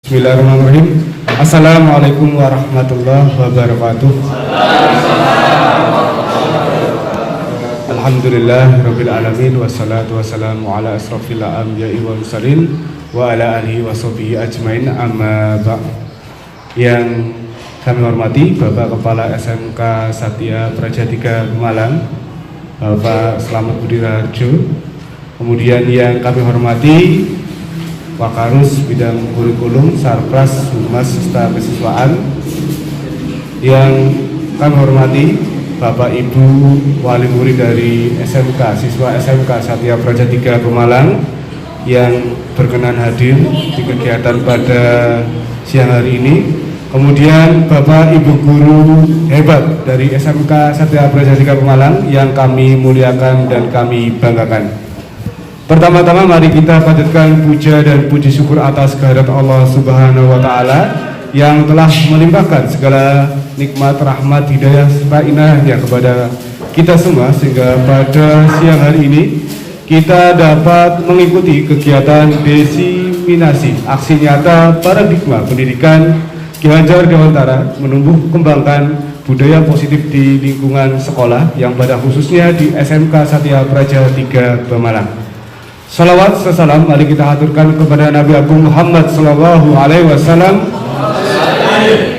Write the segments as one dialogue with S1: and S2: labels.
S1: Bismillahirrahmanirrahim. Assalamualaikum warahmatullahi wabarakatuh. Alhamdulillahirabbil alamin wassalatu wassalamu ala asrofil anbiya'i wal mursalin wa ala alihi washabihi ajmain, amma ba'd. Yang kami hormati Bapak Kepala SMK Satya Praja III Pemalang, Bapak Slamet Budi Raharjo. Kemudian yang kami hormati Wakarus Bidang Kurikulum Sarpras Humas Staf Kesiswaan. Yang kami hormati Bapak Ibu wali murid dari SMK, siswa SMK Satya Praja III Pemalang yang berkenan hadir di kegiatan pada siang hari ini. Kemudian Bapak Ibu guru hebat dari SMK Satya Praja III Pemalang yang kami muliakan dan kami banggakan. Pertama-tama mari kita panjatkan puja dan puji syukur atas kehadirat Allah Subhanahu wa taala yang telah melimpahkan segala nikmat, rahmat, hidayah serta inayahnya kepada kita semua sehingga pada siang hari ini kita dapat mengikuti kegiatan diseminasi aksi nyata paradigma pendidikan Ki Hajar Dewantara menumbuh kembangkan budaya positif di lingkungan sekolah yang pada khususnya di SMK Satya Praja III Pemalang. Salawat salam mari kita haturkan kepada Nabi Agung Muhammad Sallallahu Alaihi Wasallam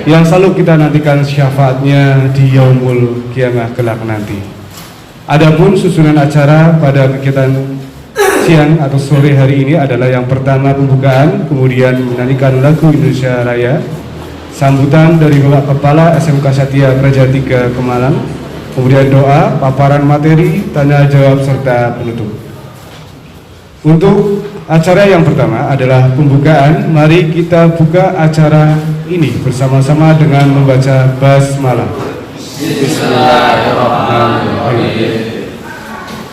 S1: yang selalu kita nantikan syafaatnya di yaumul kiamah kelak nanti. Adapun susunan acara pada kegiatan siang atau sore hari ini adalah yang pertama pembukaan, kemudian menyanyikan lagu Indonesia Raya, sambutan dari Bapak Kepala SMK Satya Praja III Pemalang, kemudian doa, paparan materi, tanya jawab serta penutup. Untuk acara yang pertama adalah pembukaan. Mari kita buka acara ini bersama-sama dengan membaca basmalah. Bismillahirrahmanirrahim.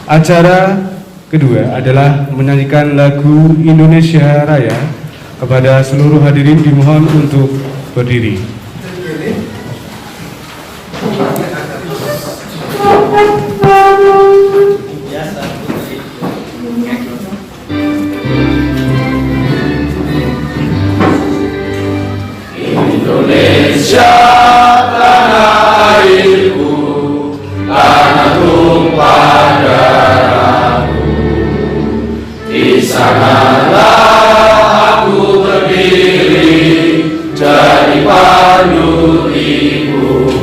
S1: Acara kedua adalah menyanyikan lagu Indonesia Raya. Kepada seluruh hadirin dimohon untuk berdiri.
S2: Indonesia tanah airku, tanah tumpah darahku. Di sanalah aku berdiri, jadi pandu ibuku.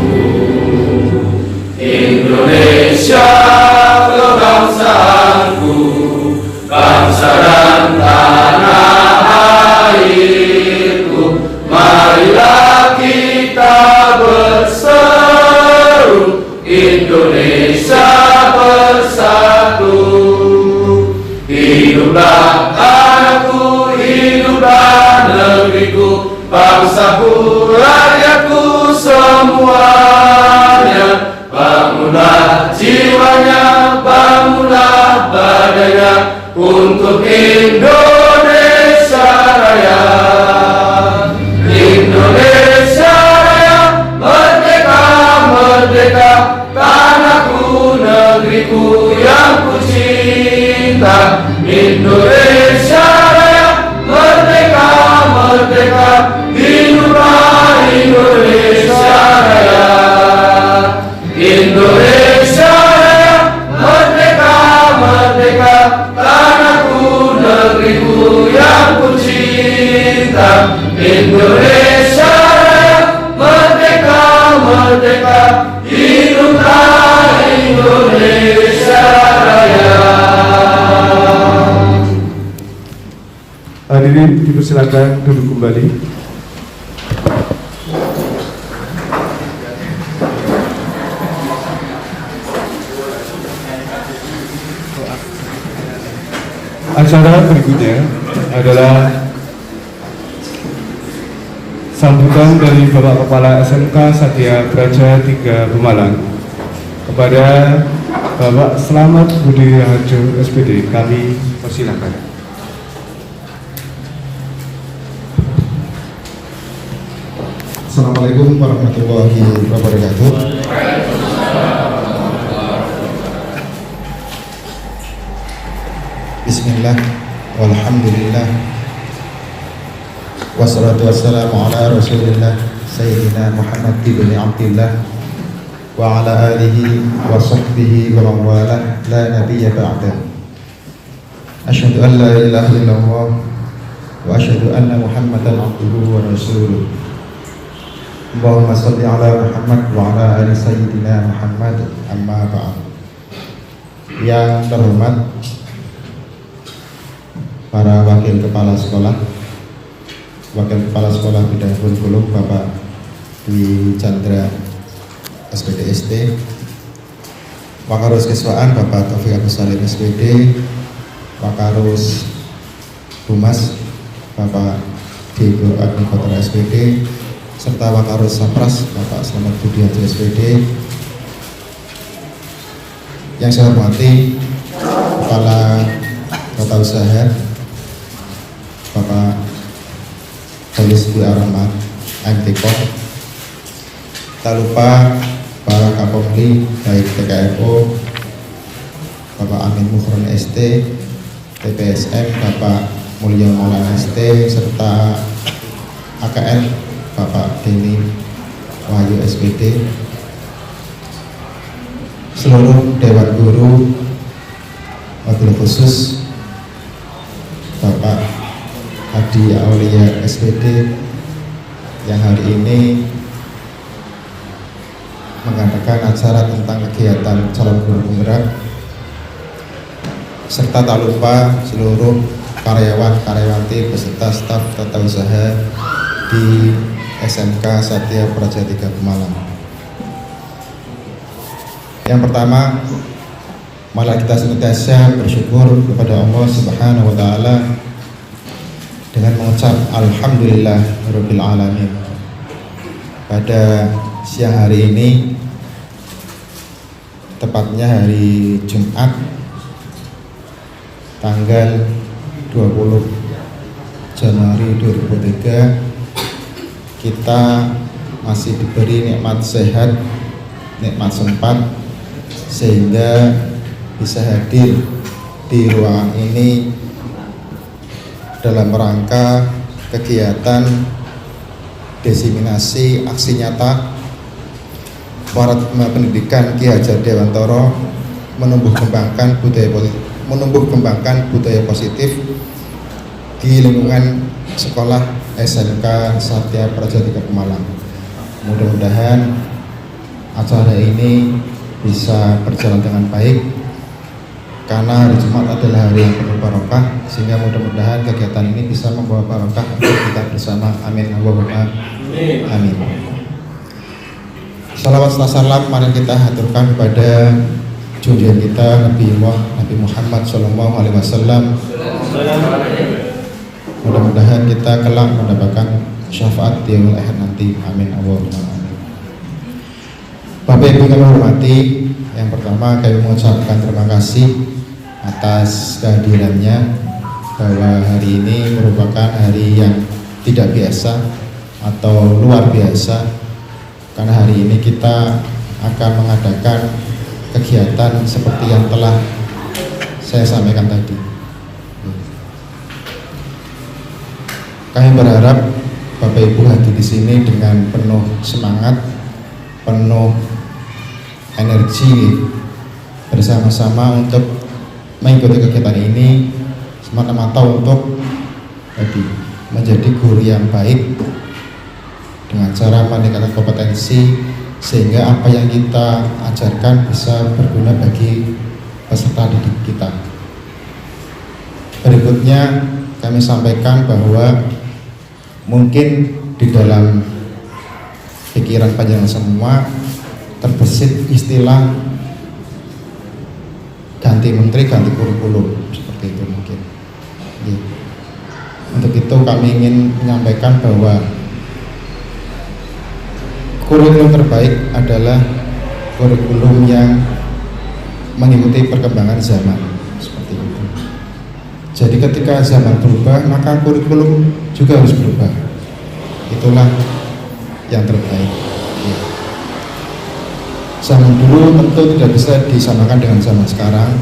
S2: Indonesia kebangsaanku, bangsa dan tanah airku. Marilah kita berseru, Indonesia bersatu. Hiduplah anakku, hiduplah negeriku, bangsaku, rakyatku semuanya. Bangunlah jiwanya, bangunlah badannya untuk Indonesia Raya. Indonesia Raya, merdeka, merdeka, tanahku, negeriku yang ku cinta. Indonesia Raya, merdeka, merdeka, hiduplah Indonesia Raya. Indonesia Raya, merdeka, merdeka, tanahku, negeriku yang ku cinta. Indonesia Raya, merdeka, merdeka, hiduplah Indonesia Raya.
S1: Hadirin dipersilakan duduk kembali. Acara berikutnya adalah sambutan dari Bapak Kepala SMK Satya Praja III Pemalang kepada Bapak Slamet Budi Raharjo SPD. Kami persilakan.
S3: Assalamualaikum warahmatullahi wabarakatuh. Bismillah, walhamdulillah, Wassalatu wassalamu ala Rasulillah Sayyidina Muhammad bin Abdillah wa ala alihi wa sahbihi wa man walah la nabiyya ba'dah. Asyhadu an la ilaha illallah wa asyhadu anna Muhammadan abduhu wa rasuluh. Allahumma shalli ala Muhammad wa ala ali Sayyidina Muhammad, amma ba'd. Yang terhormat para wakil kepala sekolah, Wakil Kepala Sekolah Bidang Kurikulum Bapak Dwi Chandra SPD ST, Wakarus Keswaan Bapak Taufik Agus Salim SPD, Wakarus Humas Bapak Diego Agni Kotra SPD, serta Wakarus Sapras Bapak Slamet Budianto SPD. Yang saya hormati Kepala Tata Usaha Bapak Polis Dwi Arahmat MTKOM. Tak lupa para Kapolri baik TKRO Bapak Amin Mukhron ST, TPSM Bapak Mulyo Maulana ST, serta AKL Bapak Denny Wahyu SPD, seluruh Dewan Guru, wabil khusus Bapak Hadi Aulia SPD yang hari ini mengadakan acara tentang kegiatan calon guru penggerak, serta tak lupa seluruh karyawan-karyawati beserta staf tata usaha di SMK Satya Praja 3 Pemalang. Yang pertama, malah kita senantiasa bersyukur kepada Allah Subhanahu wa Ta'ala dengan mengucap Alhamdulillahirabbil alamin. Pada siang hari ini, tepatnya hari Jumat tanggal 20 Januari 2023, kita masih diberi nikmat sehat, nikmat sempat, sehingga bisa hadir di ruangan ini dalam rangka kegiatan diseminasi aksi nyata Waratma Pendidikan Ki Hajar Dewantara menumbuh kembangkan budaya positif di lingkungan sekolah SMK Satya Praja 3 Pemalang. Mudah-mudahan acara ini bisa berjalan dengan baik, karena hari Jumat adalah hari yang penuh barokah, sehingga mudah-mudahan kegiatan ini bisa membawa barokah untuk kita bersama. Amin Allahumma amin. Salawat serta salam mari kita haturkan kepada junjungan kita Nabi Muhammad SAW. Mudah-mudahan kita kelak mendapatkan syafaat di yaumul akhir nanti. Amin Allahumma amin. Bapak Ibu kami hormati, yang pertama kami mengucapkan terima kasih atas kehadirannya, bahwa hari ini merupakan hari yang tidak biasa atau luar biasa, karena hari ini kita akan mengadakan kegiatan seperti yang telah saya sampaikan tadi. Kami berharap Bapak Ibu hadir di sini dengan penuh semangat, penuh energi, bersama-sama untuk mengikuti kegiatan ini semata-mata untuk menjadi guru yang baik dengan cara meningkatkan kompetensi, sehingga apa yang kita ajarkan bisa berguna bagi peserta didik kita. Berikutnya kami sampaikan bahwa mungkin di dalam pikiran panjang semua terbesit istilah ganti menteri, ganti kurikulum, seperti itu mungkin. Untuk itu kami ingin menyampaikan bahwa kurikulum terbaik adalah kurikulum yang mengikuti perkembangan zaman, seperti itu. Jadi ketika zaman berubah, maka kurikulum juga harus berubah. Itulah yang terbaik. Zaman dulu tentu tidak bisa disamakan dengan zaman sekarang.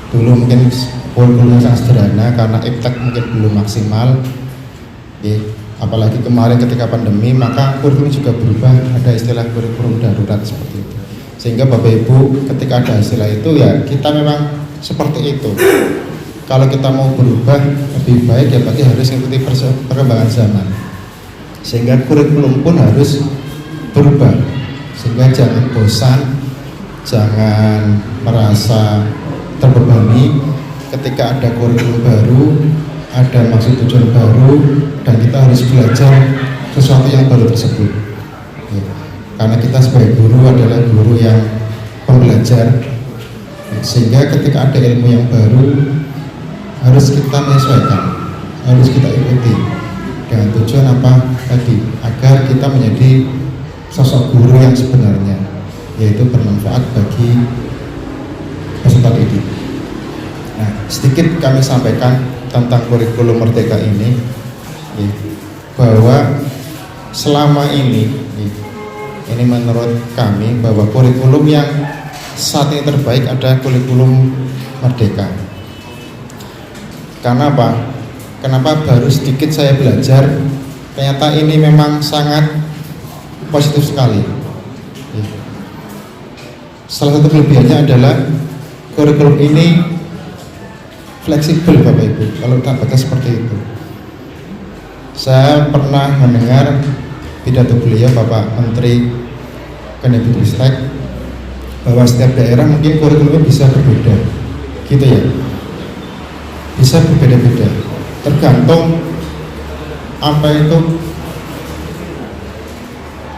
S3: Dulu mungkin kurikulum sangat sederhana karena iptek mungkin belum maksimal. Apalagi kemarin ketika pandemi, maka kurikulum juga berubah, ada istilah kurikulum darurat seperti itu. Sehingga Bapak Ibu ketika ada istilah itu ya kita memang seperti itu. Kalau kita mau berubah lebih baik ya berarti harus mengikuti perkembangan zaman. Sehingga kurikulum pun harus berubah. Sehingga jangan bosan, jangan merasa terbebani ketika ada kurikulum baru, ada maksud tujuan baru, dan kita harus belajar sesuatu yang baru tersebut. Karena kita sebagai guru adalah guru yang pembelajar, sehingga ketika ada ilmu yang baru harus kita menyesuaikan, harus kita ikuti dengan tujuan apa tadi, agar kita menjadi sosok guru yang sebenarnya, yaitu bermanfaat bagi peserta didik. Nah, sedikit kami sampaikan tentang kurikulum Merdeka ini, bahwa selama ini menurut kami bahwa kurikulum yang saat ini terbaik adalah kurikulum Merdeka. Karena apa? Kenapa baru sedikit saya belajar, ternyata ini memang sangat positif sekali. Salah satu kelebihannya adalah kurikulum ini fleksibel Bapak Ibu, kalau kita baca seperti itu. Saya pernah mendengar pidato beliau Bapak Menteri Kemdikbudristek bahwa setiap daerah mungkin kurikulumnya bisa berbeda, gitu ya, bisa berbeda-beda, tergantung apa itu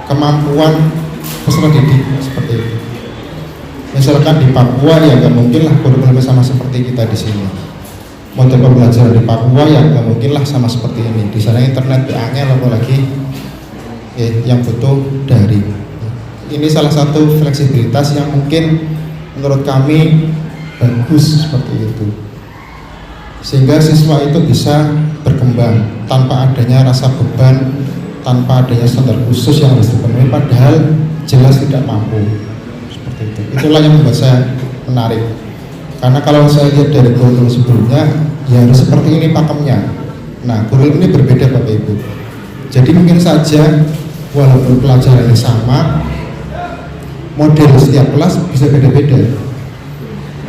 S3: kemampuan peserta didik seperti itu. Misalkan di Papua ya nggak mungkin lah kurikulumnya sama seperti kita di sini. Model pembelajaran di Papua ya nggak mungkin lah sama seperti ini. Di sana internet angel apalagi yang butuh daring. Ini salah satu fleksibilitas yang mungkin menurut kami bagus seperti itu. Sehingga siswa itu bisa berkembang tanpa adanya rasa beban, tanpa adanya standar khusus yang harus dipenuhi padahal jelas tidak mampu. Seperti itu. Itulah yang membuat saya menarik. Karena kalau saya lihat dari kurikulum sebelumnya, ya harus seperti ini pakemnya. Nah, kurikulum ini berbeda Bapak Ibu. Jadi mungkin saja walaupun pelajarannya sama, model setiap kelas bisa beda-beda.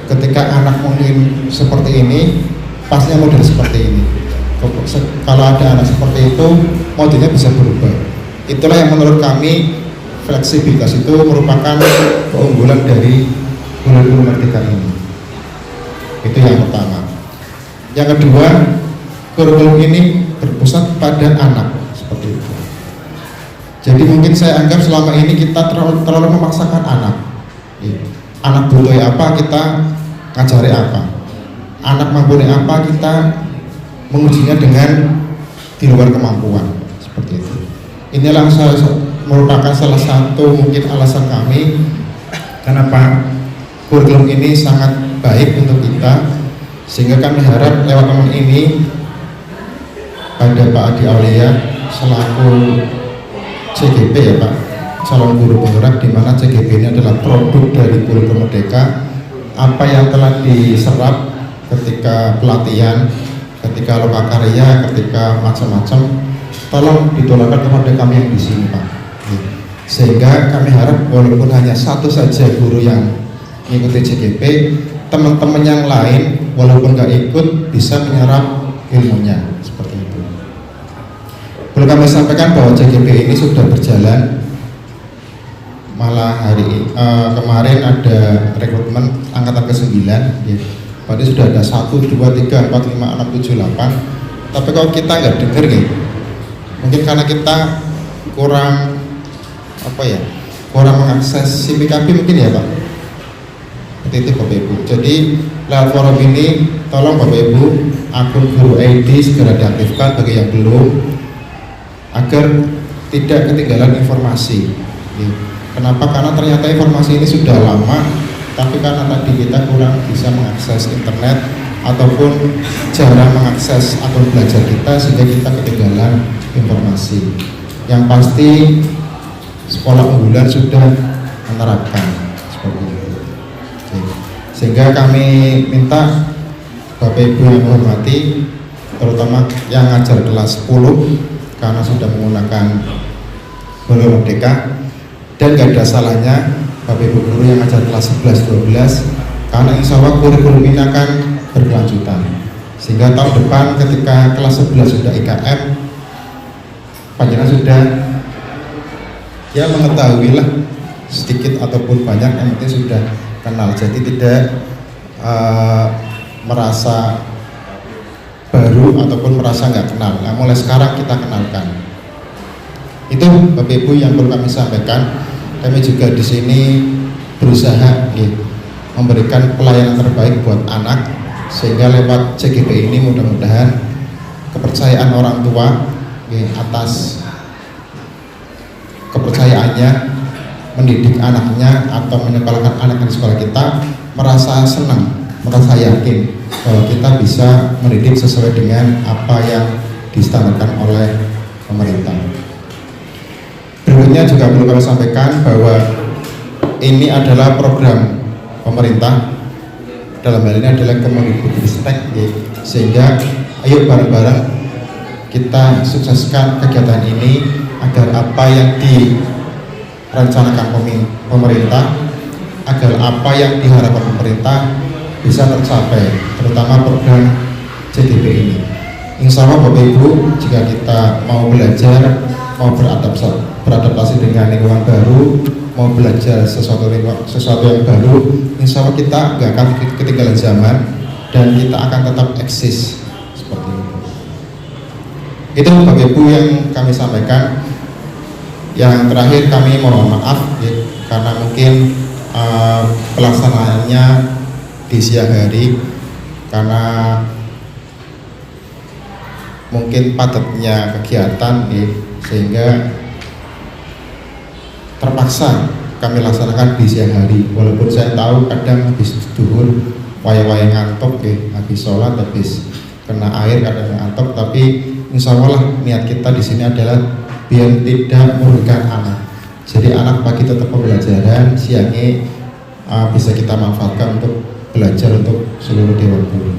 S3: Ketika anak mungkin seperti ini, pasnya model seperti ini. Kalau ada anak seperti itu, modelnya bisa berubah. Itulah yang menurut kami fleksibilitas itu merupakan keunggulan dari kurikulum Merdeka ini. Itu yang pertama. Yang kedua, kurikulum ini berpusat pada anak seperti itu. Jadi mungkin saya anggap selama ini kita terlalu memaksakan anak. Anak butuh apa kita ngajari apa. Anak mampu apa kita mengujinya dengan di luar kemampuan seperti itu. Inilah merupakan salah satu mungkin alasan kami kenapa kurikulum ini sangat baik untuk kita, sehingga kami harap lewat momen ini pada Pak Adi Aulia selaku CGP ya Pak, calon guru penggerak, di mana CGP ini adalah produk dari kurikulum Merdeka. Apa yang telah diserap ketika pelatihan, ketika lokakarya, ketika macam-macam, tolong ditularkan kepada kami yang di sini Pak. Sehingga kami harap walaupun hanya satu saja guru yang mengikuti CGP, teman-teman yang lain walaupun nggak ikut bisa menyerap ilmunya seperti itu. Perlu kami sampaikan bahwa CGP ini sudah berjalan, malah kemarin ada rekrutmen angkatan ke-9 gitu. Berarti sudah ada 1, 2, 3, 4, 5, 6, 7, 8. Tapi kalau kita nggak dengar gitu, mungkin karena kita kurang mengakses SIPKB mungkin ya Pak. Seperti itu Bapak Ibu. Jadi lewat forum ini tolong Bapak Ibu akun Guru ID segera diaktifkan bagi yang belum, agar tidak ketinggalan informasi. Kenapa? Karena ternyata informasi ini sudah lama, tapi karena tadi kita kurang bisa mengakses internet ataupun jarang mengakses akun belajar kita, sehingga kita ketinggalan informasi. Yang pasti sekolah unggulan sudah menerapkan seperti itu. Sehingga kami minta Bapak Ibu yang menghormati, terutama yang ngajar kelas 10 karena sudah menggunakan Guru Merdeka, dan gak ada salahnya Bapak Ibu guru yang ngajar kelas 11-12 karena insya Allah kurikulum ini akan berkelanjutan, sehingga tahun depan ketika kelas 11 sudah IKM, panjenengan sudah ya mengetahui lah sedikit ataupun banyak, yang penting sudah kenal, jadi tidak merasa baru ataupun merasa nggak kenal. Nah, mulai sekarang kita kenalkan. Itu Bapak Ibu yang perlu kami sampaikan. Kami juga di sini berusaha memberikan pelayanan terbaik buat anak, sehingga lewat CGP ini mudah-mudahan kepercayaan orang tua atas kepercayaannya mendidik anaknya atau menyekolahkan anak di sekolah kita merasa senang, merasa yakin bahwa kita bisa mendidik sesuai dengan apa yang distandarkan oleh pemerintah. Berikutnya juga perlu kami sampaikan bahwa ini adalah program pemerintah, dalam hal ini adalah Kemendikbudristek, sehingga ayo bareng-bareng kita sukseskan kegiatan ini agar apa yang direncanakan pemerintah, agar apa yang diharapkan pemerintah bisa tercapai, terutama program CGP ini. Insya Allah Bapak Ibu, jika kita mau belajar, mau beradaptasi dengan lingkungan baru, mau belajar sesuatu yang baru, insya Allah kita nggak akan ketinggalan zaman dan kita akan tetap eksis seperti itu. Itu Bapak Ibu yang kami sampaikan. Yang terakhir kami mohon maaf karena mungkin pelaksanaannya di siang hari karena mungkin padatnya kegiatan sehingga terpaksa kami laksanakan di siang hari, walaupun saya tahu kadang habis duhur waya-waya ngantuk habis sholat, habis kena air kadang ngantuk, tapi insya Allah niat kita di sini adalah biar tidak merugikan anak. Jadi anak pagi tetap pembelajaran, siangnya bisa kita manfaatkan untuk belajar untuk seluruh dewan guru.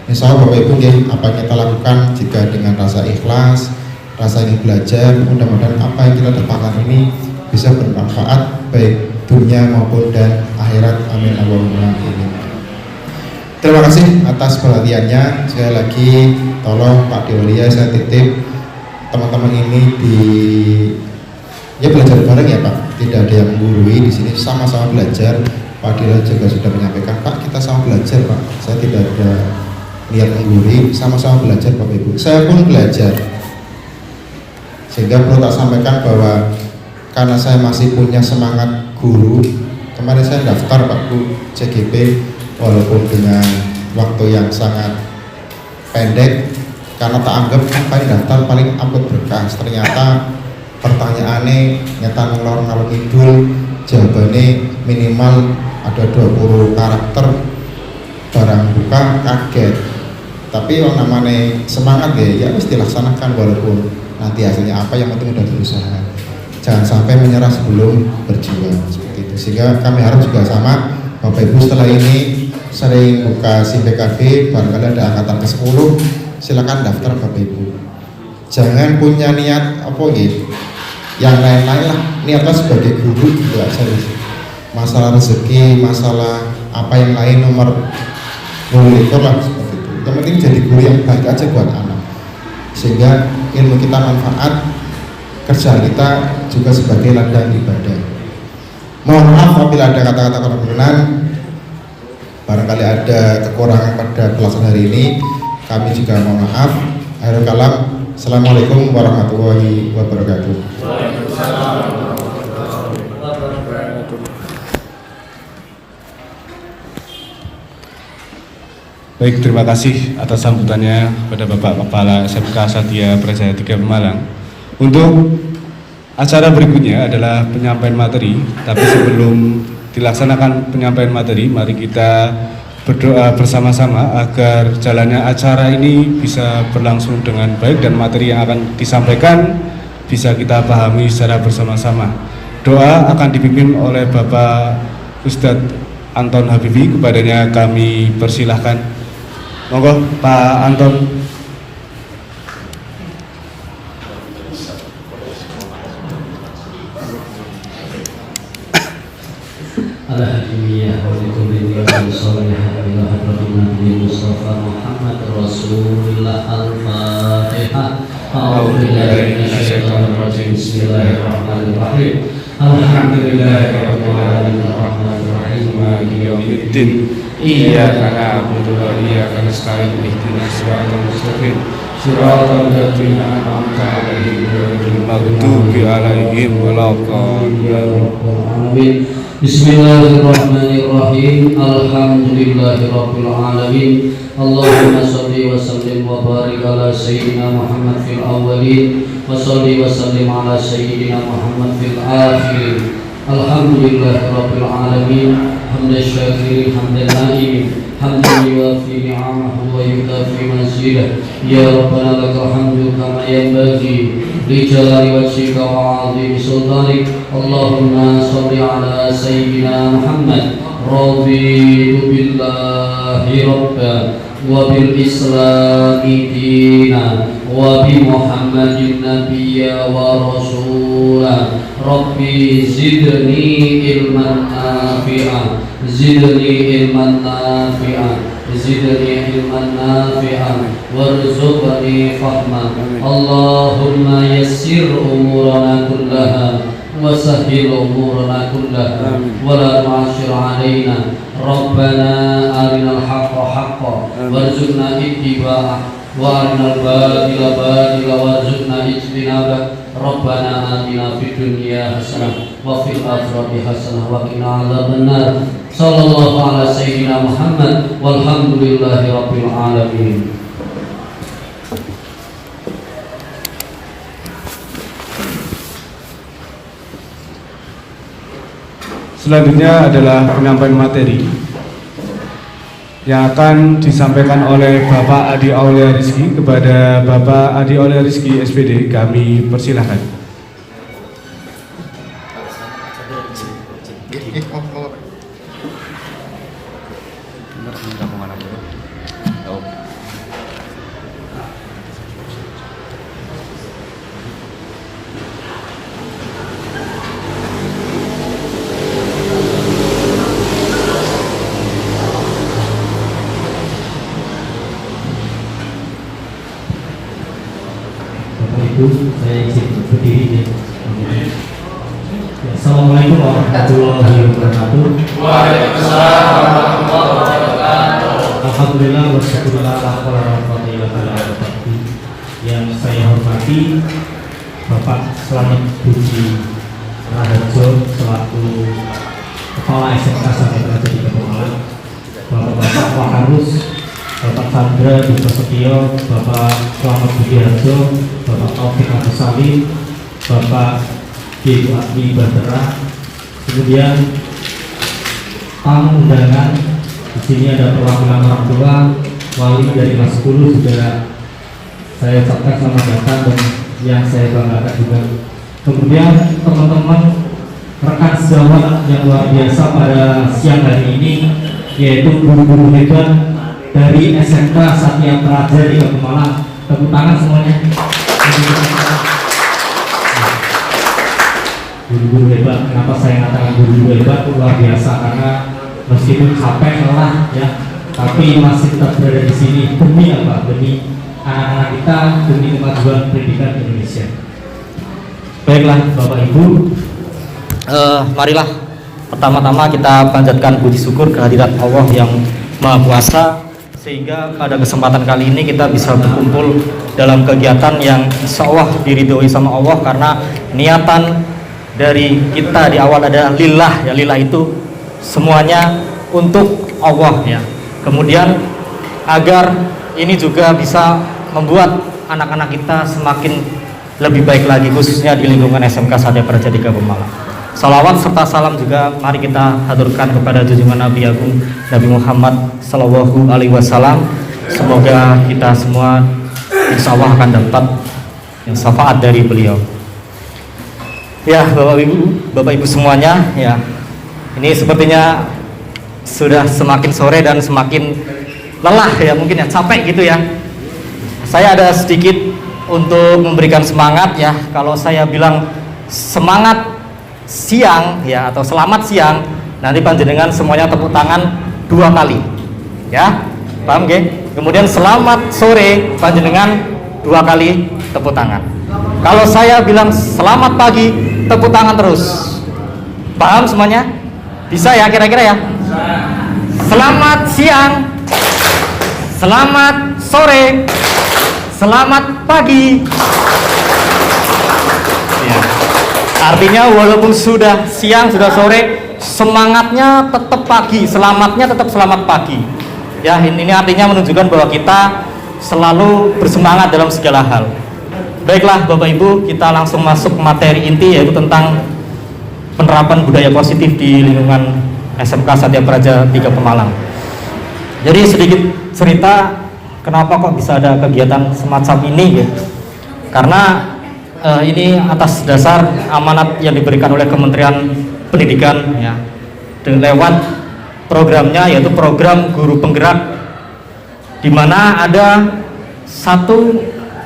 S3: Insya Allah Bapak Ibu apa yang kita lakukan jika dengan rasa ikhlas, rasa ingin belajar, mudah-mudahan apa yang kita dapatkan ini bisa bermanfaat baik dunia maupun dan akhirat. Amin Allahumma amin. Terima kasih atas perhatiannya. Sekali lagi tolong Pak Dewalia saya titip teman-teman ini belajar bareng ya Pak. Tidak ada yang menggurui di sini, sama-sama belajar. Pak Dewalia juga sudah menyampaikan, Pak kita sama belajar Pak. Saya tidak ada niat menggurui, sama-sama belajar Bapak Ibu. Saya pun belajar. Sehingga perlu tak sampaikan bahwa karena saya masih punya semangat guru, kemarin saya daftar Pak Bu CGP walaupun dengan waktu yang sangat pendek, karena tak anggap paling daftar paling upload berkas. Ternyata pertanyaannya nyata ngelor ngalor ngidul, jawabannya minimal ada 20 karakter, barang buka kaget. Tapi yang namanya semangat ya mesti dilaksanakan walaupun nanti hasilnya apa, yang penting udah berusaha. Jangan sampai menyerah sebelum berjuang seperti itu. Sehingga kami harap juga sama Bapak Ibu setelah ini sering buka SIM PKB, barangkali ada angkatan ke-10, silakan daftar Bapak Ibu. Jangan punya niat yang lain-lain lah, niatnya sebagai guru juga saja. Masalah rezeki, masalah apa yang lain nomor monitor lah seperti itu. Yang penting jadi guru yang baik aja buat anak, sehingga ilmu kita manfaat, kerja kita juga sebagai ladang ibadah. Mohon maaf apabila ada kata-kata kurang berkenan, barangkali ada kekurangan pada pelaksanaan hari ini, kami juga mohon maaf. Akhirul kalam, assalamualaikum warahmatullahi wabarakatuh.
S1: Baik, terima kasih atas sambutannya pada Bapak Kepala SMK Satya Praja 3 Pemalang. Untuk acara berikutnya adalah penyampaian materi, tapi sebelum dilaksanakan penyampaian materi, mari kita berdoa bersama-sama agar jalannya acara ini bisa berlangsung dengan baik dan materi yang akan disampaikan bisa kita pahami secara bersama-sama. Doa akan dipimpin oleh Bapak Ustadz Anton Habibi, kepadanya kami persilahkan. Monggo Pak Anton
S4: طيبة صالحة إلى حضرة النبي المصطفى محمد رسول الله. الفاتحة. أعوذ بالله من الشيطان الرجيم. بسم الله الرحمن الرحيم. الحمد لله رب العالمين الرحمن الرحيم مالك يوم الدين.
S1: إياك نعبد وإياك نستعين اهدنا الصراط المستقيم
S4: صراط الذين أنعمت عليهم غير
S1: المغضوب عليهم ولا الضالين.
S4: Bismillahirrahmanirrahim. Alhamdulillahirabbil alamin. Allahumma shalli wa sallim wa barik ala sayyidina Muhammad fil awwalin wa shalli wa sallim ala sayyidina Muhammad fil akhirin. Alhamdulillahirabbil alamin. Hamdan syakirin hamdan naimin hamdan yuwafi ni'amahu wa yukafi mazidah. Ya Rabbana lakal hamdu kama yanbaghi li jalali wajhika wa 'azimi sultanik. Allahumma shalli ala sayyidina Muhammad. Raditu billahi rabban wa bil islami dina wa bi Muhammadin nabiyya wa rasula. Rabbi zidni ilman nafi'a, zidni ilman nafi'a, zidni ilman nafi'a, warzuqni fahma. Allahumma yassir umurana kullaha wa sahhil umurana kullaha wa la tu'assir alaina. Rabbana arinal haqqa haqqan warzuqna ittiba'ah wa arinal batila batila warzuqna ijtinabah. Rabbana atina fid dunya hasanah wa fil akhirati hasanah wa qina adzabannar. Sallallahu ala sayyidina Muhammad walhamdulillahi rabbil alamin.
S1: Selanjutnya adalah penyampaian materi yang akan disampaikan oleh Bapak Adi Aulia Rizky. Kepada Bapak Adi Aulia Rizky SPD kami persilahkan.
S4: Saya izin berdiri. Assalamualaikum warahmatullahi wabarakatuh.
S2: Waalaikumsalam warahmatullahi wabarakatuh.
S4: Alhamdulillah wassyukurillah ala quwwata illa billah. Yang saya hormati Bapak Slamet Puji Raharjo selaku Kepala SMK Sadetra Dika Pemalang, Bapak-bapak Waharus, Bapak Chandra Prasetyo, Bapak Slamet Budiharjo, Bapak Taufik Abdul Salim, Bapak Ibu Abdi Badera, kemudian tamu undangan. Di sini ada perwakilan orang tua, wali dari kelas 10 juga saya ucapkan selamat datang dan yang saya banggakan juga. Kemudian teman-teman rekan sejawat yang luar biasa pada siang hari ini, yaitu guru-guru hebat dari SMK Satya Praja di Pemalang. Tepuk tangan semuanya. Guru-guru hebat. Kenapa saya mengatakan guru-guru hebat? Luar biasa karena meskipun capek lelah ya, tapi masih tetap berada di sini demi apa? Demi anak-anak kita, demi kemajuan pendidikan Indonesia. Baiklah Bapak Ibu, marilah pertama-tama kita panjatkan puji syukur kehadirat Allah yang Maha Kuasa, sehingga pada kesempatan kali ini kita bisa berkumpul dalam kegiatan yang insya Allah diridhoi sama Allah, karena niatan dari kita di awal ada lillah ya, lillah itu semuanya untuk Allah ya. Kemudian agar ini juga bisa membuat anak-anak kita semakin lebih baik lagi, khususnya di lingkungan SMK Satya Praja Dika Pemalang. Salawat serta salam juga mari kita haturkan kepada junjungan Nabi Agung Nabi Muhammad Sallallahu Alaihi Wasallam. Semoga kita semua insya Allah akan dapat syafaat dari beliau. Ya Bapak Ibu semuanya ya, ini sepertinya sudah semakin sore dan semakin lelah ya, mungkin ya, capek gitu ya. Saya ada sedikit untuk memberikan semangat ya. Kalau saya bilang semangat siang ya, atau selamat siang, nanti panjenengan semuanya tepuk tangan
S5: 2 kali. Ya, paham nggih? Kemudian selamat sore panjenengan 2 kali tepuk tangan. Kalau saya bilang selamat pagi, tepuk tangan terus. Paham semuanya? Bisa ya kira-kira ya? Selamat siang, selamat sore, selamat pagi. Ya. Artinya walaupun sudah siang, sudah sore, semangatnya tetap pagi, selamatnya tetap selamat pagi. Ya, ini artinya menunjukkan bahwa kita selalu bersemangat dalam segala hal. Baiklah Bapak Ibu, kita langsung masuk materi inti, yaitu tentang penerapan budaya positif di lingkungan SMK Satya Praja 3 Pemalang. Jadi sedikit cerita kenapa kok bisa ada kegiatan semacam ini ya. Karena ini atas dasar amanat yang diberikan oleh Kementerian Pendidikan ya, lewat programnya, yaitu program guru penggerak, di mana ada satu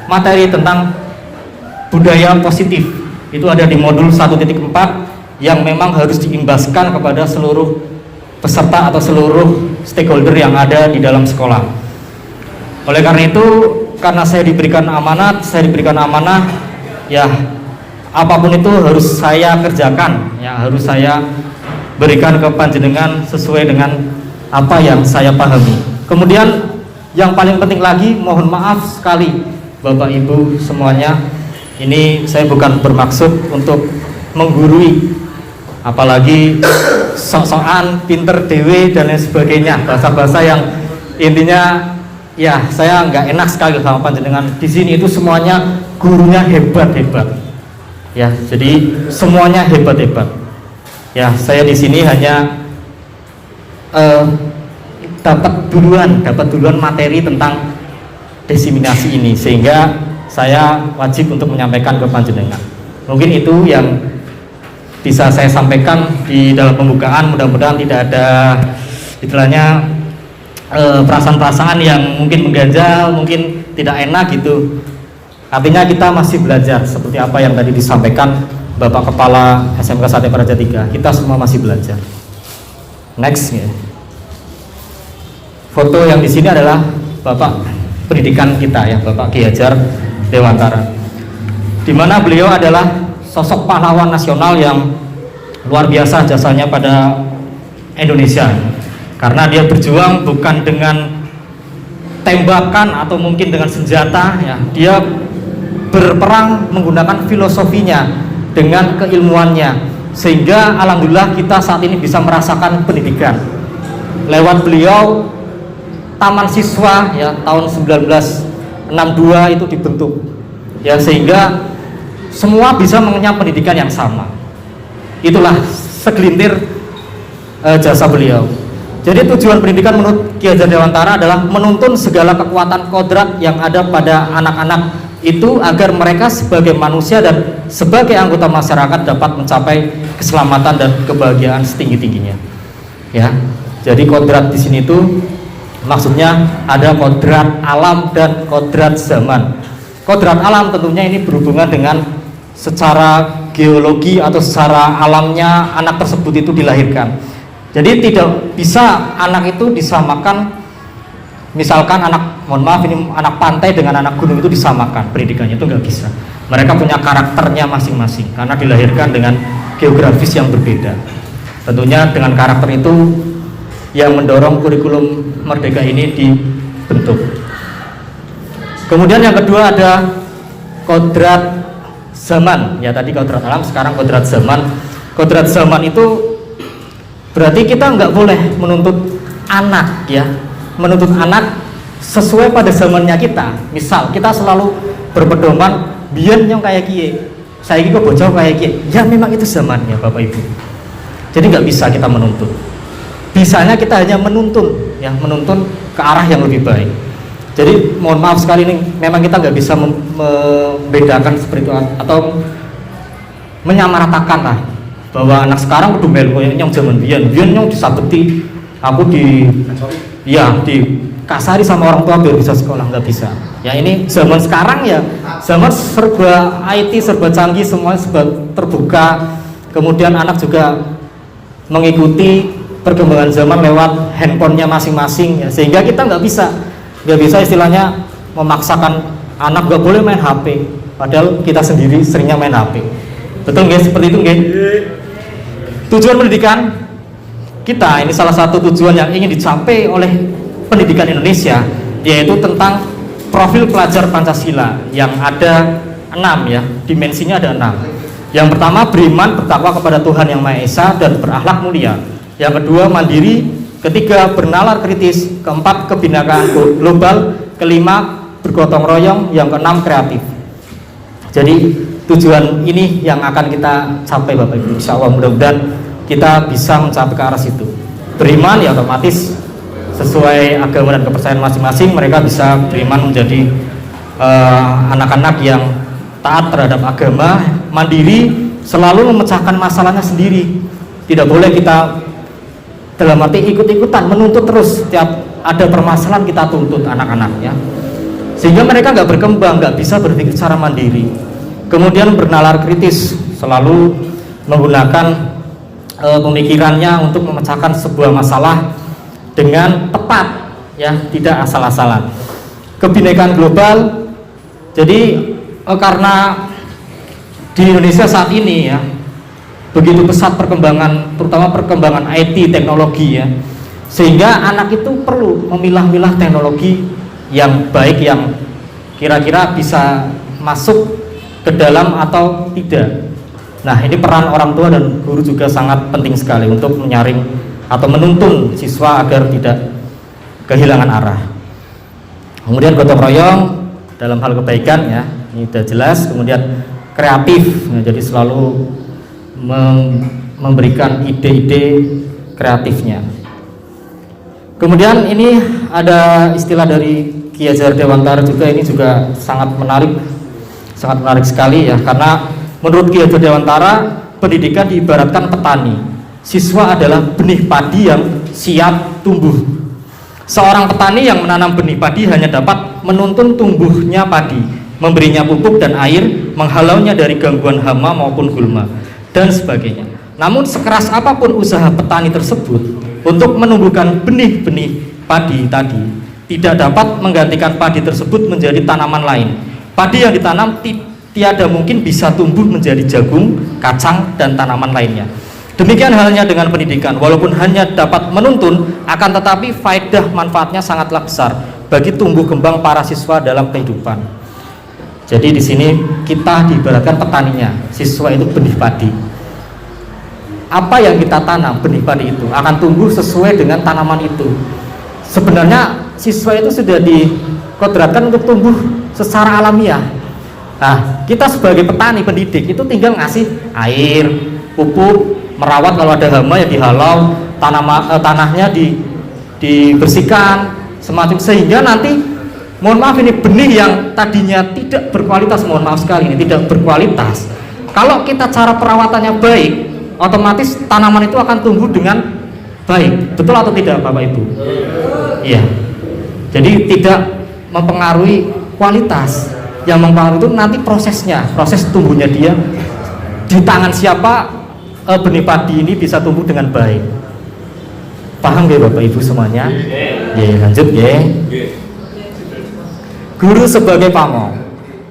S5: materi tentang budaya positif. Itu ada di modul 1.4 yang memang harus diimbaskan kepada seluruh peserta atau seluruh stakeholder yang ada di dalam sekolah. Oleh karena itu, karena saya diberikan amanat, ya apapun itu harus saya kerjakan, ya harus saya berikan ke panjenengan sesuai dengan apa yang saya pahami. Kemudian yang paling penting lagi, mohon maaf sekali Bapak Ibu semuanya, ini saya bukan bermaksud untuk menggurui, apalagi sok-sokan pinter dewe dan lain sebagainya, bahasa-bahasa yang intinya ya saya nggak enak sekali sama panjenengan. Di sini itu semuanya gurunya hebat-hebat ya, jadi semuanya hebat-hebat ya. Saya di sini hanya dapat duluan materi tentang diseminasi ini, sehingga saya wajib untuk menyampaikan ke panjenengan. Mungkin itu yang bisa saya sampaikan di dalam pembukaan. Mudah-mudahan tidak ada istilahnya perasaan-perasaan yang mungkin mengganjal, mungkin tidak enak gitu. Artinya kita masih belajar seperti apa yang tadi disampaikan Bapak Kepala SMK Satya Praja 3. Kita semua masih belajar. Next ya. Foto yang di sini adalah Bapak pendidikan kita ya, Bapak Ki Hajar Dewantara, di mana beliau adalah sosok pahlawan nasional yang luar biasa jasanya pada Indonesia, karena dia berjuang bukan dengan tembakan atau mungkin dengan senjata ya, dia berperang menggunakan filosofinya dengan keilmuannya, sehingga alhamdulillah kita saat ini bisa merasakan pendidikan lewat beliau. Taman Siswa ya tahun 1962 itu dibentuk ya, sehingga semua bisa mengenyam pendidikan yang sama. Itulah segelintir jasa beliau. Jadi tujuan pendidikan menurut Ki Hajar Dewantara adalah menuntun segala kekuatan kodrat yang ada pada anak-anak itu agar mereka sebagai manusia dan sebagai anggota masyarakat dapat mencapai keselamatan dan kebahagiaan setinggi-tingginya. Ya. Jadi kodrat di sini itu maksudnya ada kodrat alam dan kodrat zaman. Kodrat alam tentunya ini berhubungan dengan secara geologi atau secara alamnya anak tersebut itu dilahirkan. Jadi tidak bisa anak itu disamakan, misalkan anak, mohon maaf ini anak pantai dengan anak gunung itu disamakan pendidikannya, itu nggak bisa. Mereka punya karakternya masing-masing karena dilahirkan dengan geografis yang berbeda. Tentunya dengan karakter itu yang mendorong kurikulum Merdeka ini dibentuk. Kemudian yang kedua ada kodrat zaman ya, tadi kodrat alam, sekarang kodrat zaman. Kodrat zaman itu berarti kita nggak boleh menuntut anak ya, menuntut anak sesuai pada zamannya kita. Misal kita selalu berpedoman biyen yang kayak kie, saya kok bocah kayak kie, ya memang itu zamannya Bapak Ibu. Jadi nggak bisa kita menuntut. Bisanya kita hanya menuntun ya, menuntun ke arah yang lebih baik. Jadi mohon maaf sekali ini memang kita nggak bisa membedakan seperti itu atau menyamaratakan lah bahwa anak sekarang kudu melu yang zaman biyen yang disabeti, aku di kasari sama orang tua biar bisa sekolah, nggak bisa. Ya ini zaman sekarang ya, zaman serba IT, serba canggih, semua serba terbuka. Kemudian anak juga mengikuti perkembangan zaman lewat handphonenya masing-masing ya, sehingga kita nggak bisa istilahnya memaksakan anak nggak boleh main HP, padahal kita sendiri seringnya main HP. Betul nggak seperti itu nggak? Tujuan pendidikan kita ini salah satu tujuan yang ingin dicapai oleh pendidikan Indonesia, yaitu tentang profil pelajar Pancasila yang ada 6 ya, dimensinya ada 6. Yang pertama, beriman bertakwa kepada Tuhan Yang Maha Esa dan berakhlak mulia. Yang kedua, mandiri. Ketiga, bernalar kritis. Keempat, kebinakaan global. Kelima, bergotong royong. Yang keenam, kreatif. Jadi tujuan ini yang akan kita capai Bapak Ibu. Insya Allah mudah-mudahan kita bisa mencapai ke arah situ. Beriman ya otomatis sesuai agama dan kepercayaan masing-masing, mereka bisa beriman menjadi anak-anak yang taat terhadap agama, mandiri, selalu memecahkan masalahnya sendiri. Tidak boleh kita dalam arti ikut-ikutan menuntut terus, setiap ada permasalahan kita tuntut anak-anak ya, sehingga mereka nggak berkembang, nggak bisa berpikir secara mandiri. Kemudian bernalar kritis, selalu menggunakan pemikirannya untuk memecahkan sebuah masalah dengan tepat ya, tidak asal-asalan. Kebinekaan global, jadi karena di Indonesia saat ini ya begitu pesat perkembangan, terutama perkembangan IT teknologi ya, sehingga anak itu perlu memilah-milah teknologi yang baik, yang kira-kira bisa masuk ke dalam atau tidak. Nah, ini peran orang tua dan guru juga sangat penting sekali untuk menyaring atau menuntun siswa agar tidak kehilangan arah. Kemudian gotong royong dalam hal kebaikan ya, ini sudah jelas. Kemudian kreatif, nah, jadi selalu memberikan ide-ide kreatifnya. Kemudian ini ada istilah dari Ki Hajar Dewantara juga, ini juga sangat menarik sekali ya, karena menurut Ki Hajar Dewantara pendidikan diibaratkan petani. Siswa adalah benih padi yang siap tumbuh. Seorang petani yang menanam benih padi hanya dapat menuntun tumbuhnya padi, memberinya pupuk dan air, menghalaunya dari gangguan hama maupun gulma, dan sebagainya. Namun sekeras apapun usaha petani tersebut untuk menumbuhkan benih-benih padi tadi, tidak dapat menggantikan padi tersebut menjadi tanaman lain. Padi yang ditanam tiada mungkin bisa tumbuh menjadi jagung, kacang, dan tanaman lainnya. Demikian halnya dengan pendidikan, walaupun hanya dapat menuntun, akan tetapi faedah manfaatnya sangatlah besar bagi tumbuh kembang para siswa dalam kehidupan. Jadi di sini kita diibaratkan petaninya, siswa itu benih padi. Apa yang kita tanam, benih padi itu akan tumbuh sesuai dengan tanaman itu. Sebenarnya siswa itu sudah dikodratkan untuk tumbuh secara alamiah. Nah, kita sebagai petani pendidik itu tinggal ngasih air, pupuk, merawat kalau ada hama ya dihalau, tanahnya dibersihkan semacam, sehingga nanti mohon maaf ini benih yang tadinya tidak berkualitas, mohon maaf sekali ini tidak berkualitas, kalau kita cara perawatannya baik, otomatis tanaman itu akan tumbuh dengan baik. Betul atau tidak Bapak Ibu? Iya. Jadi tidak mempengaruhi kualitas, yang mempengaruhi itu nanti prosesnya, proses tumbuhnya dia di tangan siapa benih padi ini bisa tumbuh dengan baik. Paham gak Bapak Ibu semuanya? Ya, lanjut ya. Guru sebagai pamong.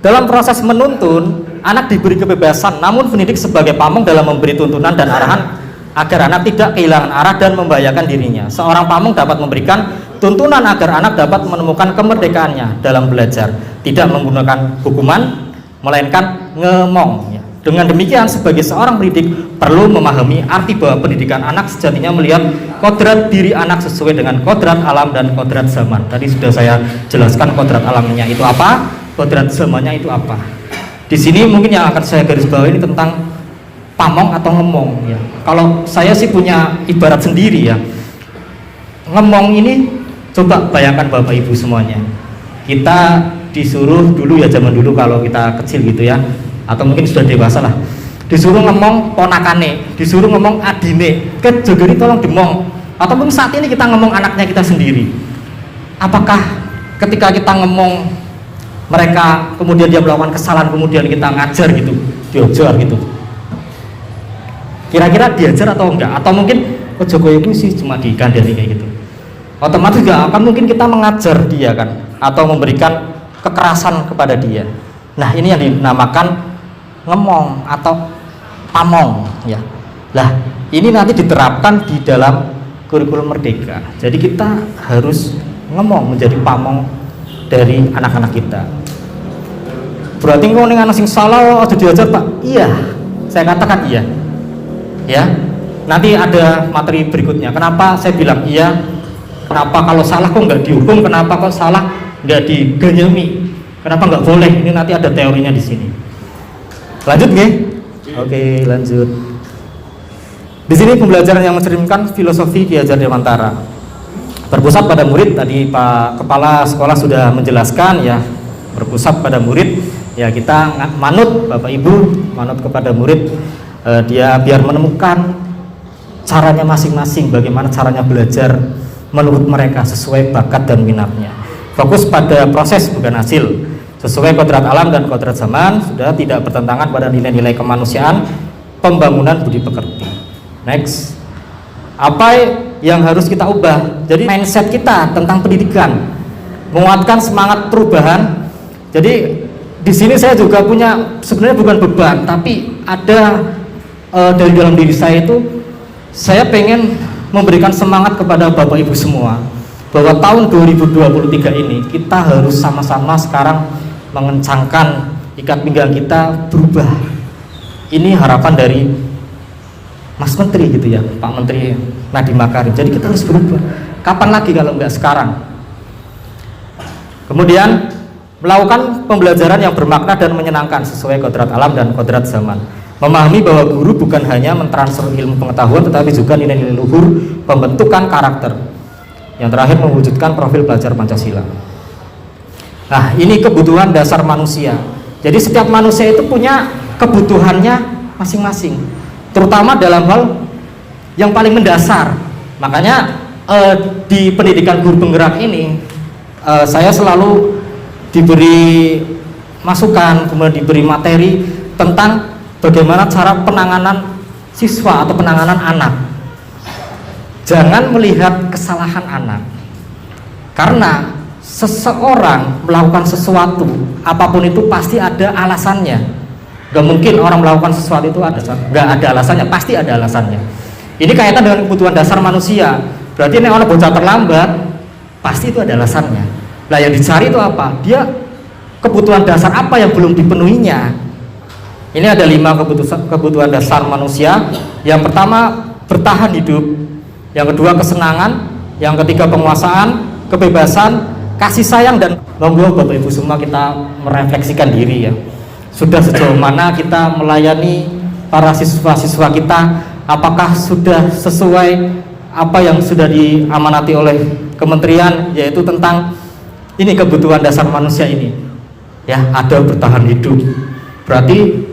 S5: Dalam proses menuntun, anak diberi kebebasan, namun pendidik sebagai pamong dalam memberi tuntunan dan arahan agar anak tidak kehilangan arah dan membahayakan dirinya. Seorang pamong dapat memberikan tuntunan agar anak dapat menemukan kemerdekaannya dalam belajar, tidak menggunakan hukuman, melainkan ngemong. Dengan demikian, sebagai seorang pendidik perlu memahami arti bahwa pendidikan anak sejatinya melihat kodrat diri anak sesuai dengan kodrat alam dan kodrat zaman. Tadi sudah saya jelaskan kodrat alamnya itu apa, kodrat zamannya itu apa. Di sini mungkin yang akan saya garis bawahi ini tentang pamong atau ngemong ya. Kalau saya sih punya ibarat sendiri ya. Ngemong ini coba bayangkan Bapak Ibu semuanya. Kita disuruh dulu ya, zaman dulu kalau kita kecil gitu ya, atau mungkin sudah dewasa lah, disuruh ngomong ponakane, disuruh ngomong adine, kejogeri tolong dimong, atau mungkin saat ini kita ngomong anaknya kita sendiri. Apakah ketika kita ngomong mereka kemudian dia melakukan kesalahan kemudian kita ngajar gitu, diojar gitu, kira-kira diajar atau enggak? Atau mungkin Jokowi itu sih cuma dikandani kayak gitu. otomatis gak akan mungkin kita mengajar dia kan, atau memberikan kekerasan kepada dia. Nah, ini yang dinamakan ngemong atau pamong ya. Lah, ini nanti diterapkan di dalam kurikulum Merdeka. Jadi kita harus ngemong, menjadi pamong dari anak-anak kita. Berarti kalau ning anak sing salah aja diajar, Pak. Iya, saya katakan iya. Ya. Nanti ada materi berikutnya. Kenapa saya bilang iya? Kenapa kalau salah kok nggak dihukum? Kenapa kalau salah nggak diganyami? Kenapa nggak boleh? Ini nanti ada teorinya di sini. Lanjut nggih? Oke, lanjut. Di sini pembelajaran yang mencerminkan filosofi Ki Hajar Dewantara. Berpusat pada murid, tadi Pak Kepala Sekolah sudah menjelaskan ya, berpusat pada murid. Ya, kita manut Bapak Ibu, manut kepada murid, dia biar menemukan caranya masing-masing, bagaimana caranya belajar menurut mereka sesuai bakat dan minatnya. Fokus pada proses bukan hasil, sesuai kodrat alam dan kodrat zaman, sudah tidak bertentangan pada nilai-nilai kemanusiaan, pembangunan budi pekerti. Next, apa yang harus kita ubah? Jadi mindset kita tentang pendidikan, menguatkan semangat perubahan. Jadi di sini saya juga punya, sebenarnya bukan beban, tapi ada dari dalam diri saya itu, saya pengen memberikan semangat kepada Bapak Ibu semua bahwa tahun 2023 ini kita harus sama-sama sekarang mengencangkan ikat pinggang kita berubah. Ini harapan dari Mas Menteri gitu ya, Pak Menteri Nadiem Makarim. Jadi kita harus berubah. Kapan lagi kalau nggak sekarang? Kemudian melakukan pembelajaran yang bermakna dan menyenangkan sesuai kodrat alam dan kodrat zaman. Memahami bahwa guru bukan hanya mentransfer ilmu pengetahuan, tetapi juga nilai-nilai luhur pembentukan karakter. Yang terakhir, mewujudkan profil pelajar Pancasila. Nah, ini kebutuhan dasar manusia. Jadi setiap manusia itu punya kebutuhannya masing-masing, terutama dalam hal yang paling mendasar. Makanya di pendidikan guru penggerak ini saya selalu diberi masukan, kemudian diberi materi tentang bagaimana cara penanganan siswa atau penanganan anak. Jangan melihat kesalahan anak, karena seseorang melakukan sesuatu, apapun itu pasti ada alasannya. Gak mungkin orang melakukan sesuatu itu gak ada alasannya, pasti ada alasannya. Ini kaitan dengan kebutuhan dasar manusia. Berarti orang bocah terlambat, pasti itu ada alasannya. Nah, yang dicari itu apa? Dia kebutuhan dasar apa yang belum dipenuhinya. Ini ada 5 kebutuhan dasar manusia. Yang pertama, bertahan hidup. Yang kedua, kesenangan. Yang ketiga, penguasaan, kebebasan, kasih sayang, dan monggo Bapak Ibu semua kita merefleksikan diri ya. Sudah sejauh mana kita melayani para siswa-siswa kita? Apakah sudah sesuai apa yang sudah diamanati oleh kementerian, yaitu tentang ini kebutuhan dasar manusia ini? Ya, ada bertahan hidup. Berarti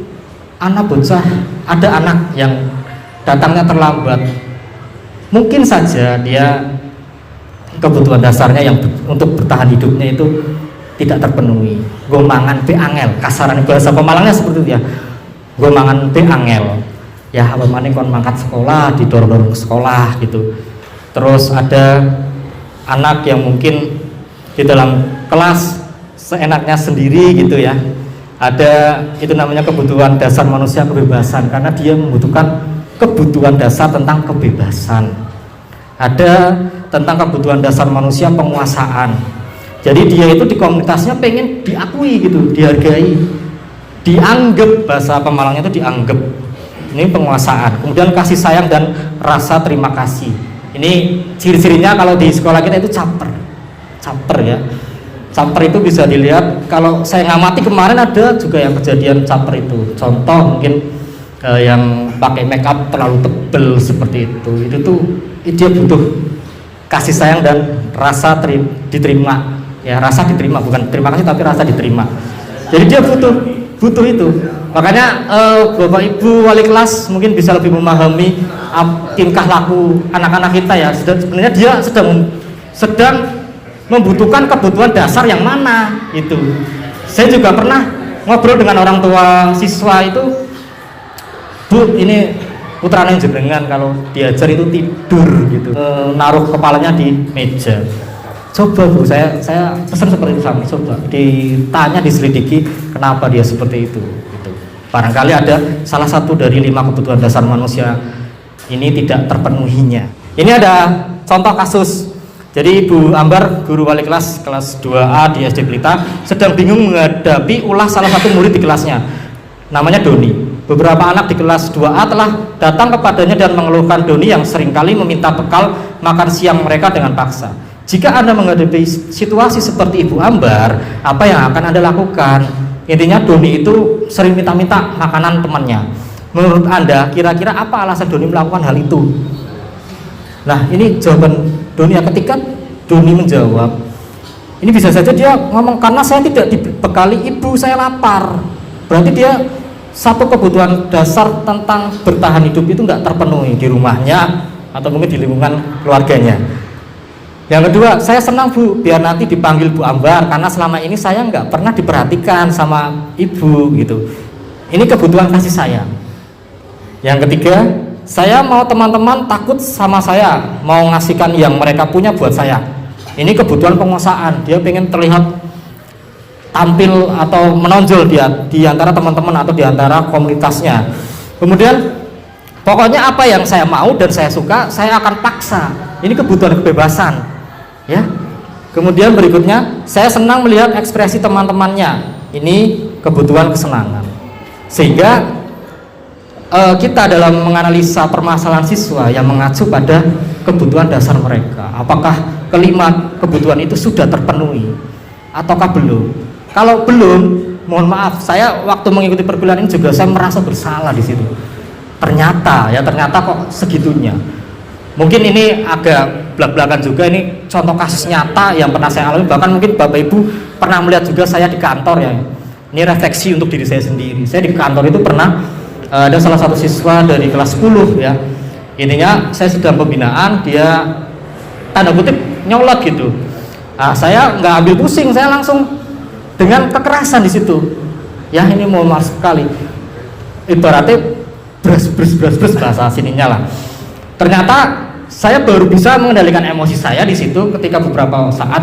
S5: anak bocah, ada anak yang datangnya terlambat, mungkin saja dia kebutuhan dasarnya yang untuk bertahan hidupnya itu tidak terpenuhi. Gomangan pe angel, kasaran bahasa Pemalangnya seperti itu ya. Gomangan pe angel. Ya, apa maning kon mangkat sekolah, didorong-dorong ke sekolah gitu. Terus ada anak yang mungkin di dalam kelas seenaknya sendiri gitu ya. Ada, itu namanya kebutuhan dasar manusia, kebebasan, karena dia membutuhkan kebutuhan dasar tentang kebebasan. Ada tentang kebutuhan dasar manusia, penguasaan. Jadi dia itu di komunitasnya pengen diakui gitu, dihargai, dianggap, bahasa Pemalangnya itu dianggap. Ini penguasaan. Kemudian kasih sayang dan rasa terima kasih. Ini ciri-cirinya kalau di sekolah kita itu caper ya. Caper itu bisa dilihat, kalau saya ngamati kemarin ada juga yang kejadian caper itu. Contoh mungkin yang pakai make up terlalu tebel seperti itu tuh dia butuh kasih sayang dan rasa diterima ya, rasa diterima, bukan terima kasih tapi rasa diterima. Jadi dia butuh itu. Makanya Bapak Ibu wali kelas mungkin bisa lebih memahami tingkah laku anak-anak kita ya. Sebenarnya dia sedang membutuhkan kebutuhan dasar yang mana itu. Saya juga pernah ngobrol dengan orang tua siswa itu, Bu, ini putrane jenengan kalau diajar itu tidur gitu, naruh kepalanya di meja. Coba Bu, saya pesan seperti itu sama, coba ditanya, diselidiki kenapa dia seperti itu gitu. Barangkali ada salah satu dari 5 kebutuhan dasar manusia ini tidak terpenuhinya. Ini ada contoh kasus. Jadi Ibu Ambar, guru wali kelas 2A di SD Pelita, sedang bingung menghadapi ulah salah satu murid di kelasnya, namanya Doni. Beberapa anak di kelas 2A telah datang kepadanya dan mengeluhkan Doni yang seringkali meminta bekal makan siang mereka dengan paksa. Jika Anda menghadapi situasi seperti Ibu Ambar, apa yang akan Anda lakukan? Intinya Doni itu sering minta-minta makanan temannya. Menurut Anda, kira-kira apa alasan Doni melakukan hal itu? Nah, ini jawaban Doni. Ketika Doni menjawab, ini bisa saja dia ngomong, karena saya tidak dibekali ibu, saya lapar. Berarti dia satu kebutuhan dasar tentang bertahan hidup itu nggak terpenuhi di rumahnya atau mungkin di lingkungan keluarganya. Yang kedua, saya senang Bu, biar nanti dipanggil Bu Ambar, karena selama ini saya nggak pernah diperhatikan sama ibu gitu. Ini kebutuhan kasih sayang. Yang ketiga, saya mau teman-teman takut sama saya, mau ngasihkan yang mereka punya buat saya. Ini kebutuhan penguasaan, dia pengen terlihat tampil atau menonjol di antara teman-teman atau di antara komunitasnya. Kemudian pokoknya apa yang saya mau dan saya suka, saya akan paksa. Ini kebutuhan kebebasan, ya. Kemudian berikutnya, saya senang melihat ekspresi teman-temannya. Ini kebutuhan kesenangan. Sehingga kita dalam menganalisa permasalahan siswa yang mengacu pada kebutuhan dasar mereka, apakah kelima kebutuhan itu sudah terpenuhi ataukah belum? Kalau belum, mohon maaf, saya waktu mengikuti perkuliahan ini juga saya merasa bersalah di situ. Ternyata kok segitunya. Mungkin ini agak belak-belakan juga, ini contoh kasus nyata yang pernah saya alami, bahkan mungkin Bapak Ibu pernah melihat juga saya di kantor ya. Ini refleksi untuk diri saya sendiri. Saya di kantor itu pernah ada salah satu siswa dari kelas 10 ya. Intinya saya sedang pembinaan, dia tanda kutip nyolot gitu. Nah, saya nggak ambil pusing, saya langsung dengan kekerasan di situ. Ya, ini mohon maaf sekali. Ibaratnya bres bahasa sininya lah. Ternyata saya baru bisa mengendalikan emosi saya di situ ketika beberapa saat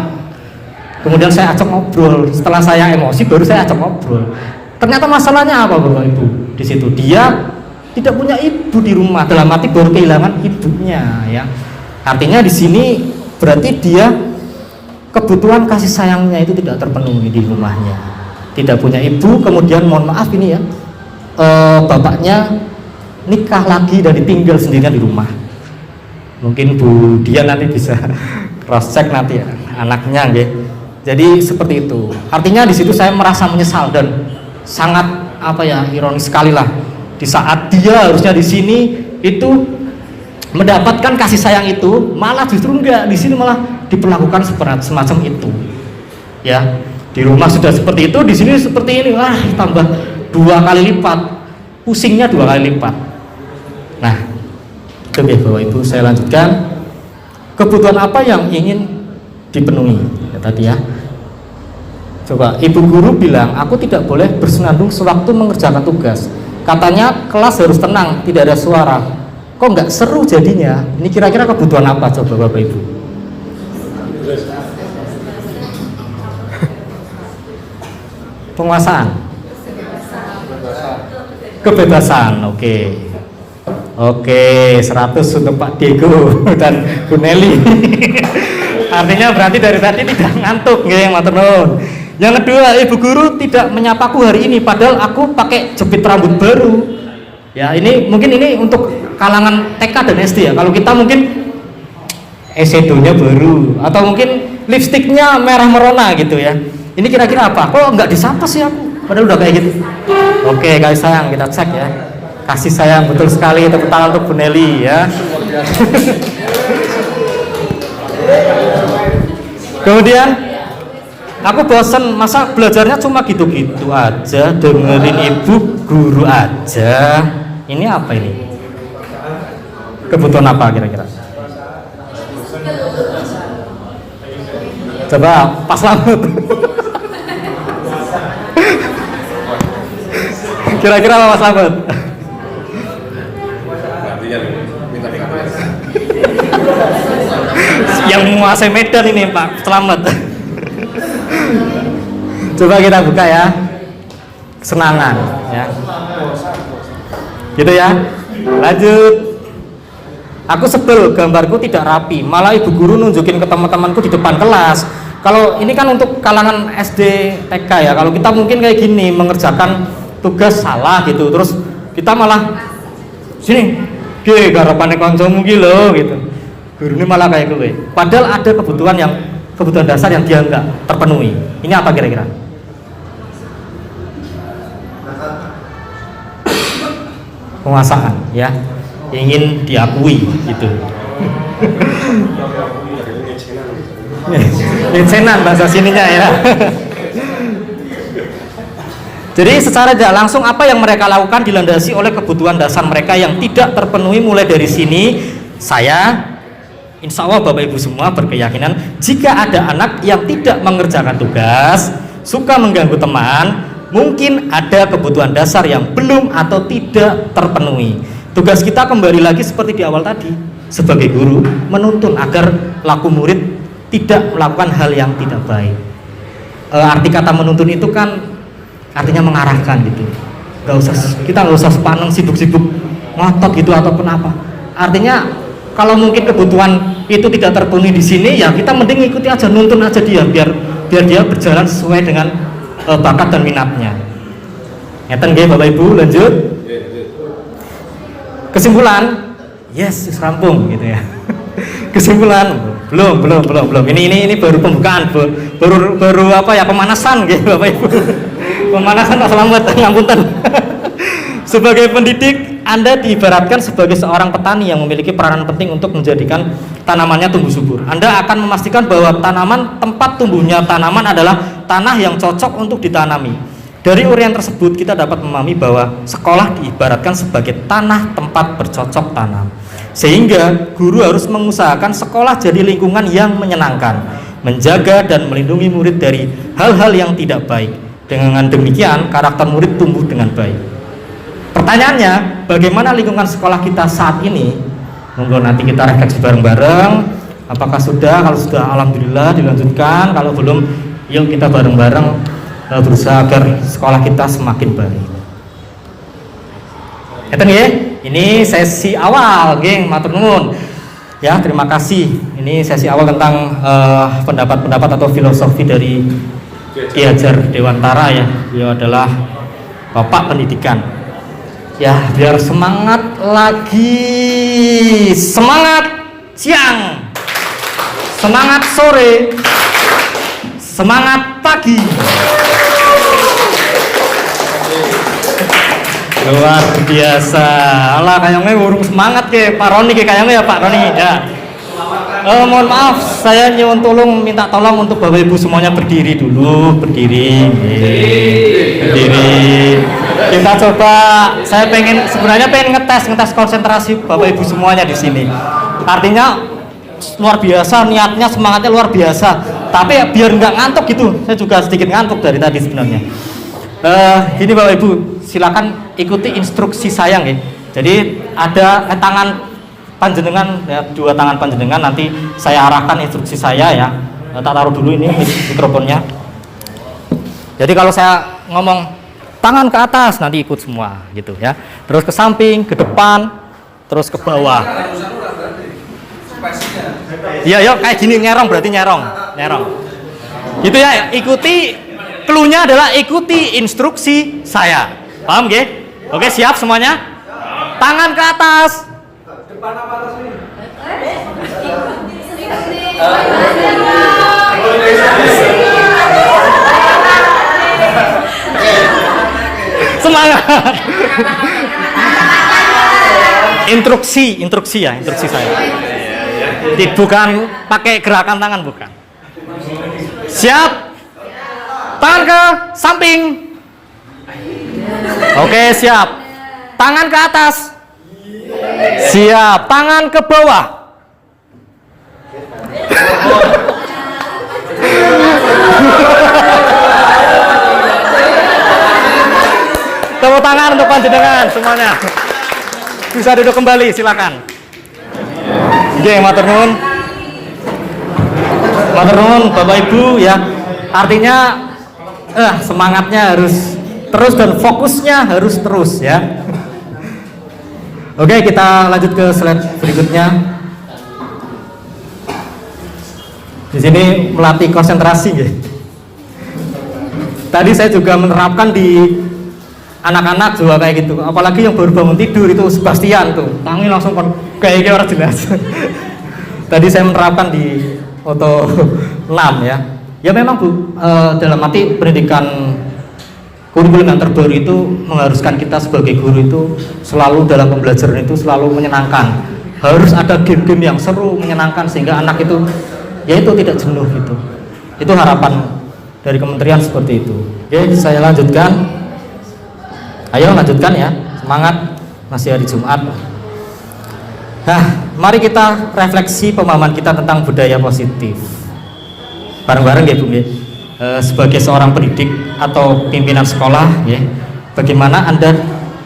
S5: kemudian saya ajak ngobrol. Setelah saya emosi baru saya ajak ngobrol. Ternyata masalahnya apa Bapak Ibu? Di situ dia tidak punya ibu di rumah, dalam arti baru kehilangan ibunya ya. Artinya di sini berarti dia kebutuhan kasih sayangnya itu tidak terpenuhi di rumahnya. Tidak punya ibu, kemudian mohon maaf ini ya, bapaknya nikah lagi dan ditinggal sendirian di rumah. Mungkin Bu dia nanti bisa cross check nanti ya, anaknya ya. Jadi seperti itu. Artinya di situ saya merasa menyesal dan sangat ironis sekali lah. Di saat dia harusnya di sini itu mendapatkan kasih sayang itu, malah justru enggak, di sini malah diperlakukan semacam itu. Ya, di rumah sudah seperti itu, di sini seperti ini, tambah 2 kali lipat, pusingnya 2 kali lipat. Nah, itu ya Bapak Ibu, saya lanjutkan. Kebutuhan apa yang ingin dipenuhi ya, tadi ya. Coba, ibu guru bilang, aku tidak boleh bersenandung sewaktu mengerjakan tugas. Katanya kelas harus tenang, tidak ada suara. Kok nggak seru jadinya? Ini kira-kira kebutuhan apa coba Bapak Ibu? Penguasaan. Kebebasan, oke. Oke, 100 untuk Pak Diego dan Bu Nelly. Artinya berarti dari tadi tidak ngantuk, nggih, matur nuwun. Yang kedua, ibu guru tidak menyapaku hari ini, padahal aku pakai jepit rambut baru. Ya, ini mungkin ini untuk kalangan TK dan SD ya. Kalau kita mungkin eyeshadow-nya baru, atau mungkin lipstiknya merah merona gitu ya. Ini kira-kira apa? Kok nggak disapa sih aku? Padahal udah kayak gitu. Oke, kasih sayang, kita cek ya. Kasih sayang, betul sekali. Tepuk tangan untuk Bu Nelly ya. Kemudian aku bosen, masa belajarnya cuma gitu-gitu aja, dengerin ibu guru aja. Ini apa ini? Kebutuhan apa kira-kira? Coba Pak Slamet. Kira-kira apa Pak Slamet? Yang menguasai Medan ini Pak, selamat. Coba kita buka ya. Kesenangan ya. Gitu ya. Lanjut. Aku sebel gambarku tidak rapi, malah ibu guru nunjukin ke teman-temanku di depan kelas. Kalau ini kan untuk kalangan SD TK ya. Kalau kita mungkin kayak gini mengerjakan tugas salah gitu, terus kita malah sini, ge garapane kancamu ki lho gitu. Guru ini malah kayak gue. Padahal ada kebutuhan dasar yang dia enggak terpenuhi. Ini apa kira-kira? Penguasaan ya, ingin diakui gitu. Ngecenan bahasa sininya ya. Jadi secara tidak langsung apa yang mereka lakukan dilandasi oleh kebutuhan dasar mereka yang tidak terpenuhi. Mulai dari sini saya insya Allah Bapak Ibu semua berkeyakinan jika ada anak yang tidak mengerjakan tugas, suka mengganggu teman, mungkin ada kebutuhan dasar yang belum atau tidak terpenuhi. Tugas kita kembali lagi seperti di awal tadi, sebagai guru menuntun agar laku murid tidak melakukan hal yang tidak baik. Arti kata menuntun itu kan artinya mengarahkan gitu. Kita nggak usah sepaneng sibuk-sibuk ngotot gitu ataupun apa. Artinya kalau mungkin kebutuhan itu tidak terpenuhi di sini, ya kita mending ikuti aja, nuntun aja dia biar dia berjalan sesuai dengan bakat dan minatnya. Ngeten nggih Bapak Ibu, lanjut. Kesimpulan, yes, rampung gitu ya. Kesimpulan, belum. Ini baru pembukaan, baru apa ya, pemanasan gitu Bapak Ibu. Pemanasan tak selamat, ngapunten. Sebagai pendidik, Anda diibaratkan sebagai seorang petani yang memiliki peranan penting untuk menjadikan tanamannya tumbuh subur. Anda akan memastikan bahwa tempat tumbuhnya tanaman adalah tanah yang cocok untuk ditanami. Dari uraian tersebut kita dapat memahami bahwa sekolah diibaratkan sebagai tanah tempat bercocok tanam. Sehingga guru harus mengusahakan sekolah jadi lingkungan yang menyenangkan, menjaga dan melindungi murid dari hal-hal yang tidak baik. Dengan demikian karakter murid tumbuh dengan baik. Pertanyaannya, bagaimana lingkungan sekolah kita saat ini? Monggo nanti kita refleksi bareng-bareng. Apakah sudah? Kalau sudah, alhamdulillah dilanjutkan. Kalau belum, yuk kita bareng-bareng berusaha agar sekolah kita semakin baik. Eten nggih? Ini sesi awal, geng, matur nuwun. Ya, terima kasih. Ini sesi awal tentang pendapat-pendapat atau filosofi dari Ki Hajar Dewantara ya. Beliau adalah Bapak Pendidikan. Ya, biar semangat lagi. Semangat siang. Semangat sore. Semangat pagi. Luar biasa. Alah kayaknya burung semangat ke Pak Roni kayaknya ya Pak Roni ya. Mohon maaf, saya nyuwun tolong minta tolong untuk Bapak Ibu semuanya berdiri dulu, berdiri. Kita coba, saya sebenarnya pengen ngetes konsentrasi Bapak Ibu semuanya di sini. Artinya luar biasa, niatnya, semangatnya luar biasa. Tapi biar nggak ngantuk gitu, saya juga sedikit ngantuk dari tadi sebenarnya. Ini Bapak Ibu, silakan ikuti instruksi saya ya. Jadi ada tangan panjenengan ya, dua tangan panjenengan, nanti saya arahkan instruksi saya ya. Tak taruh dulu ini mikrofonnya. Jadi kalau saya ngomong tangan ke atas, nanti ikut semua gitu ya. Terus ke samping, ke depan, terus ke bawah. Iya, yuk kayak gini nyerong, berarti nyerong. Gitu ya, ikuti, cluenya adalah ikuti instruksi saya. Paham nggih? Oke, siap semuanya? Tangan ke atas. Depan apa atas ini? Semangat. Instruksi saya. Bukan pakai gerakan tangan, bukan. Siap? Tangan ke samping. Oke, siap. Tangan ke atas. Siap. Tangan ke bawah. Tepuk tangan untuk panjenengan semuanya. Bisa duduk kembali, silakan. Oke, matur nuwun. Matur nuwun Bapak Ibu ya. Artinya semangatnya harus terus dan fokusnya harus terus ya. Oke, kita lanjut ke slide berikutnya. Di sini melatih konsentrasi ya. Tadi saya juga menerapkan di anak-anak juga kayak gitu. Apalagi yang baru bangun tidur itu Sebastian tuh, tangi langsung kayak orang jelas. Tadi saya menerapkan di foto 6 ya. Ya memang Bu, dalam arti pendidikan kurikulum yang terbaru itu mengharuskan kita sebagai guru itu selalu dalam pembelajaran itu selalu menyenangkan. Harus ada game-game yang seru, menyenangkan sehingga anak itu yaitu tidak jenuh gitu. Itu harapan dari kementerian seperti itu. Oke, saya lanjutkan. Ayo lanjutkan ya. Semangat, masih hari Jumat. Nah, mari kita refleksi pemahaman kita tentang budaya positif. Bareng-bareng ya Bu ya. Sebagai seorang pendidik atau pimpinan sekolah ya, bagaimana Anda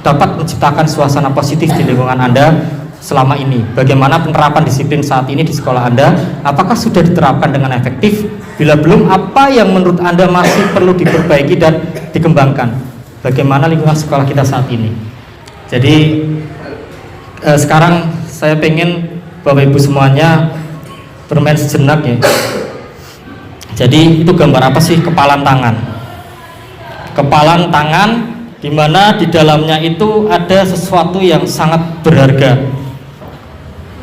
S5: dapat menciptakan suasana positif di lingkungan Anda selama ini? Bagaimana penerapan disiplin saat ini di sekolah Anda? Apakah sudah diterapkan dengan efektif? Bila belum, apa yang menurut Anda masih perlu diperbaiki dan dikembangkan? Bagaimana lingkungan sekolah kita saat ini? Jadi sekarang saya pengen Bapak Ibu semuanya bermain sejenak ya. Jadi itu gambar apa sih kepalan tangan? Kepalan tangan di mana di dalamnya itu ada sesuatu yang sangat berharga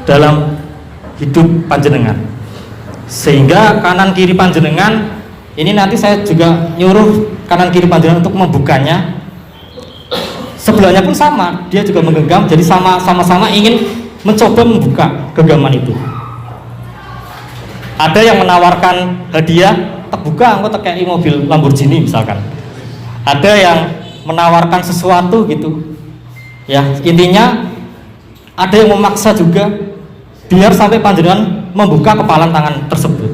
S5: dalam hidup panjenengan. Sehingga kanan kiri panjenengan ini nanti saya juga nyuruh kanan kiri panjenengan untuk membukanya. Sebelahnya pun sama, dia juga menggenggam. Jadi sama-sama ingin mencoba membuka genggaman itu. Ada yang menawarkan hadiah, terbuka engkau terkei mobil Lamborghini misalkan. Ada yang menawarkan sesuatu gitu. Ya, intinya ada yang memaksa juga biar sampai panjenengan membuka kepalan tangan tersebut.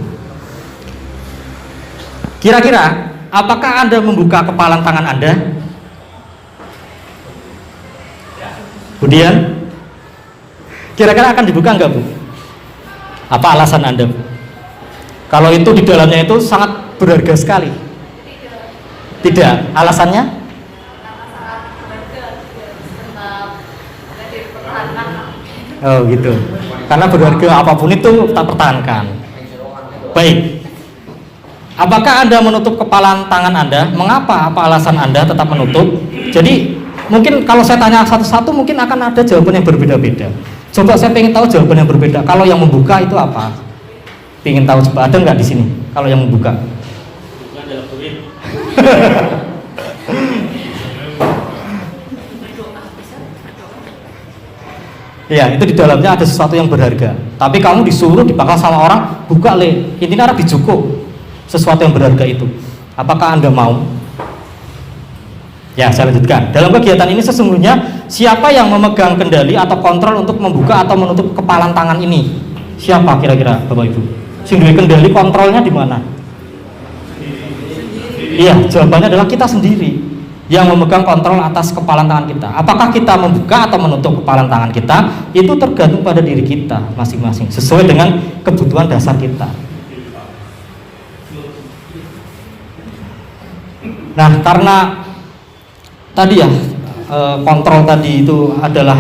S5: Kira-kira apakah Anda membuka kepalan tangan Anda? Kemudian kira-kira akan dibuka enggak Bu? Apa alasan Anda? Kalau itu di dalamnya itu sangat berharga sekali. Tidak, alasannya? Oh gitu. Karena berharga apapun itu tak pertahankan. Baik. Apakah Anda menutup kepalan tangan Anda? Mengapa? Apa alasan Anda tetap menutup? Jadi mungkin kalau saya tanya satu-satu mungkin akan ada jawaban yang berbeda-beda. Coba saya pengen tahu jawaban yang berbeda. Kalau yang membuka itu apa? Pengen tahu coba, ada nggak di sini kalau yang membuka? Ya, itu di dalamnya ada sesuatu yang berharga. Tapi kamu disuruh dibakar sama orang, buka le. Intinya ada dicukup sesuatu yang berharga itu. Apakah Anda mau? Ya, saya lanjutkan. Dalam kegiatan ini sesungguhnya siapa yang memegang kendali atau kontrol untuk membuka atau menutup kepalan tangan ini? Siapa kira-kira Bapak Ibu? Sing duwe kendali kontrolnya di mana? Iya, jawabannya adalah kita sendiri yang memegang kontrol atas kepalan tangan kita. Apakah kita membuka atau menutup kepalan tangan kita itu tergantung pada diri kita masing-masing sesuai dengan kebutuhan dasar kita. Nah, karena tadi ya kontrol tadi itu adalah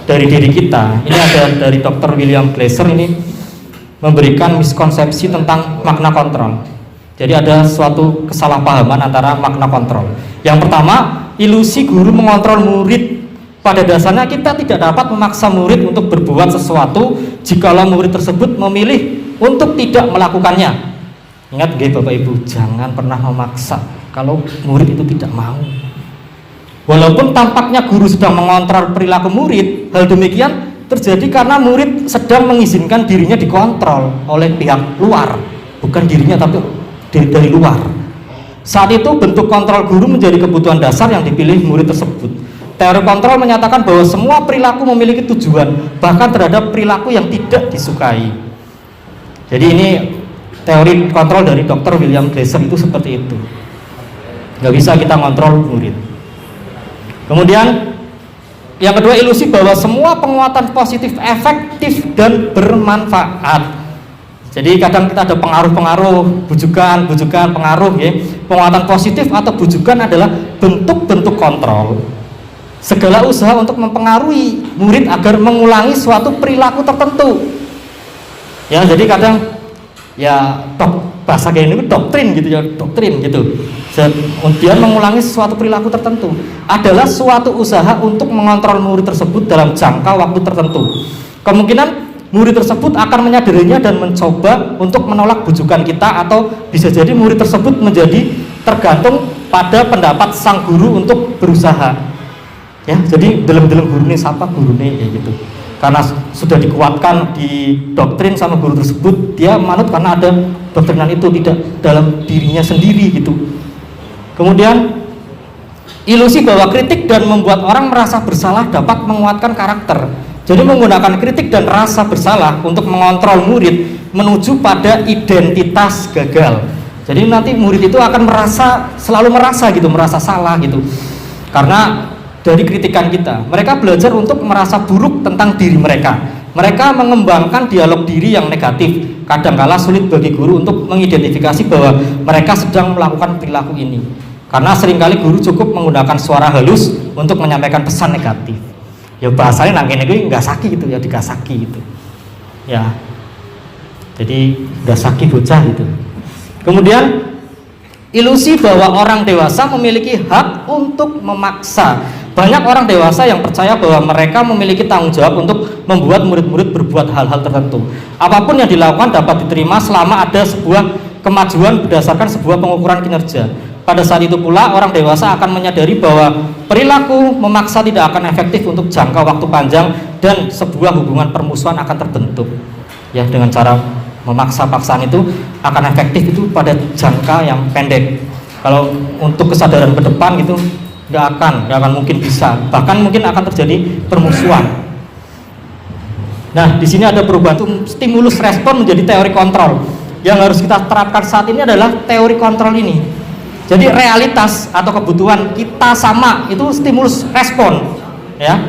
S5: dari diri kita. Ini ada dari Dr. William Glasser ini memberikan miskonsepsi tentang makna kontrol. Jadi ada suatu kesalahpahaman antara makna kontrol. Yang pertama, ilusi guru mengontrol murid. Pada dasarnya kita tidak dapat memaksa murid untuk berbuat sesuatu jikalau murid tersebut memilih untuk tidak melakukannya. Ingat nggih Bapak Ibu, jangan pernah memaksa kalau murid itu tidak mau. Walaupun tampaknya guru sedang mengontrol perilaku murid, hal demikian terjadi karena murid sedang mengizinkan dirinya dikontrol oleh pihak luar, bukan dirinya tapi dari luar. Saat itu bentuk kontrol guru menjadi kebutuhan dasar yang dipilih murid tersebut. Teori kontrol menyatakan bahwa semua perilaku memiliki tujuan, bahkan terhadap perilaku yang tidak disukai. Jadi ini teori kontrol dari Dr. William Glasser itu seperti itu. Nggak bisa kita kontrol murid. Kemudian Yang kedua, ilusi bahwa semua penguatan positif efektif dan bermanfaat. Jadi kadang kita ada pengaruh-pengaruh, bujukan, pengaruh ya. Penguatan positif atau bujukan adalah bentuk-bentuk kontrol. Segala usaha untuk mempengaruhi murid agar mengulangi suatu perilaku tertentu. Ya, jadi kadang ya bahasa kayak ini doktrin gitu ya, doktrin gitu. Kemudian mengulangi suatu perilaku tertentu adalah suatu usaha untuk mengontrol murid tersebut dalam jangka waktu tertentu. Kemungkinan murid tersebut akan menyadarinya dan mencoba untuk menolak bujukan kita, atau bisa jadi murid tersebut menjadi tergantung pada pendapat sang guru untuk berusaha. Ya, jadi dalam guru ini siapa guru ini ya gitu. Karena sudah dikuatkan di doktrin sama guru tersebut, dia manut karena ada doktrinan itu, tidak dalam dirinya sendiri gitu. Kemudian ilusi bahwa kritik dan membuat orang merasa bersalah dapat menguatkan karakter. Jadi menggunakan kritik dan rasa bersalah untuk mengontrol murid menuju pada identitas gagal. Jadi nanti murid itu akan selalu merasa salah gitu. Karena dari kritikan kita, mereka belajar untuk merasa buruk tentang diri mereka. Mereka mengembangkan dialog diri yang negatif. Kadangkala sulit bagi guru untuk mengidentifikasi bahwa mereka sedang melakukan perilaku ini. Karena seringkali guru cukup menggunakan suara halus untuk menyampaikan pesan negatif. Ya bahasanya nangkene iki ngasaki gitu ya, digasaki gitu. Ya. Jadi ngasaki bocah gitu. Kemudian ilusi bahwa orang dewasa memiliki hak untuk memaksa. Banyak orang dewasa yang percaya bahwa mereka memiliki tanggung jawab untuk membuat murid-murid berbuat hal-hal tertentu. Apapun yang dilakukan dapat diterima selama ada sebuah kemajuan berdasarkan sebuah pengukuran kinerja. Pada saat itu pula orang dewasa akan menyadari bahwa perilaku memaksa tidak akan efektif untuk jangka waktu panjang dan sebuah hubungan permusuhan akan terbentuk. Ya, dengan cara memaksa-paksaan itu akan efektif itu pada jangka yang pendek. Kalau untuk kesadaran ke depan gitu nggak akan mungkin bisa, bahkan mungkin akan terjadi permusuhan. Nah, di sini ada perubahan stimulus respon menjadi teori kontrol. Yang harus kita terapkan saat ini adalah teori kontrol ini. Jadi realitas atau kebutuhan kita sama, itu stimulus respon, ya.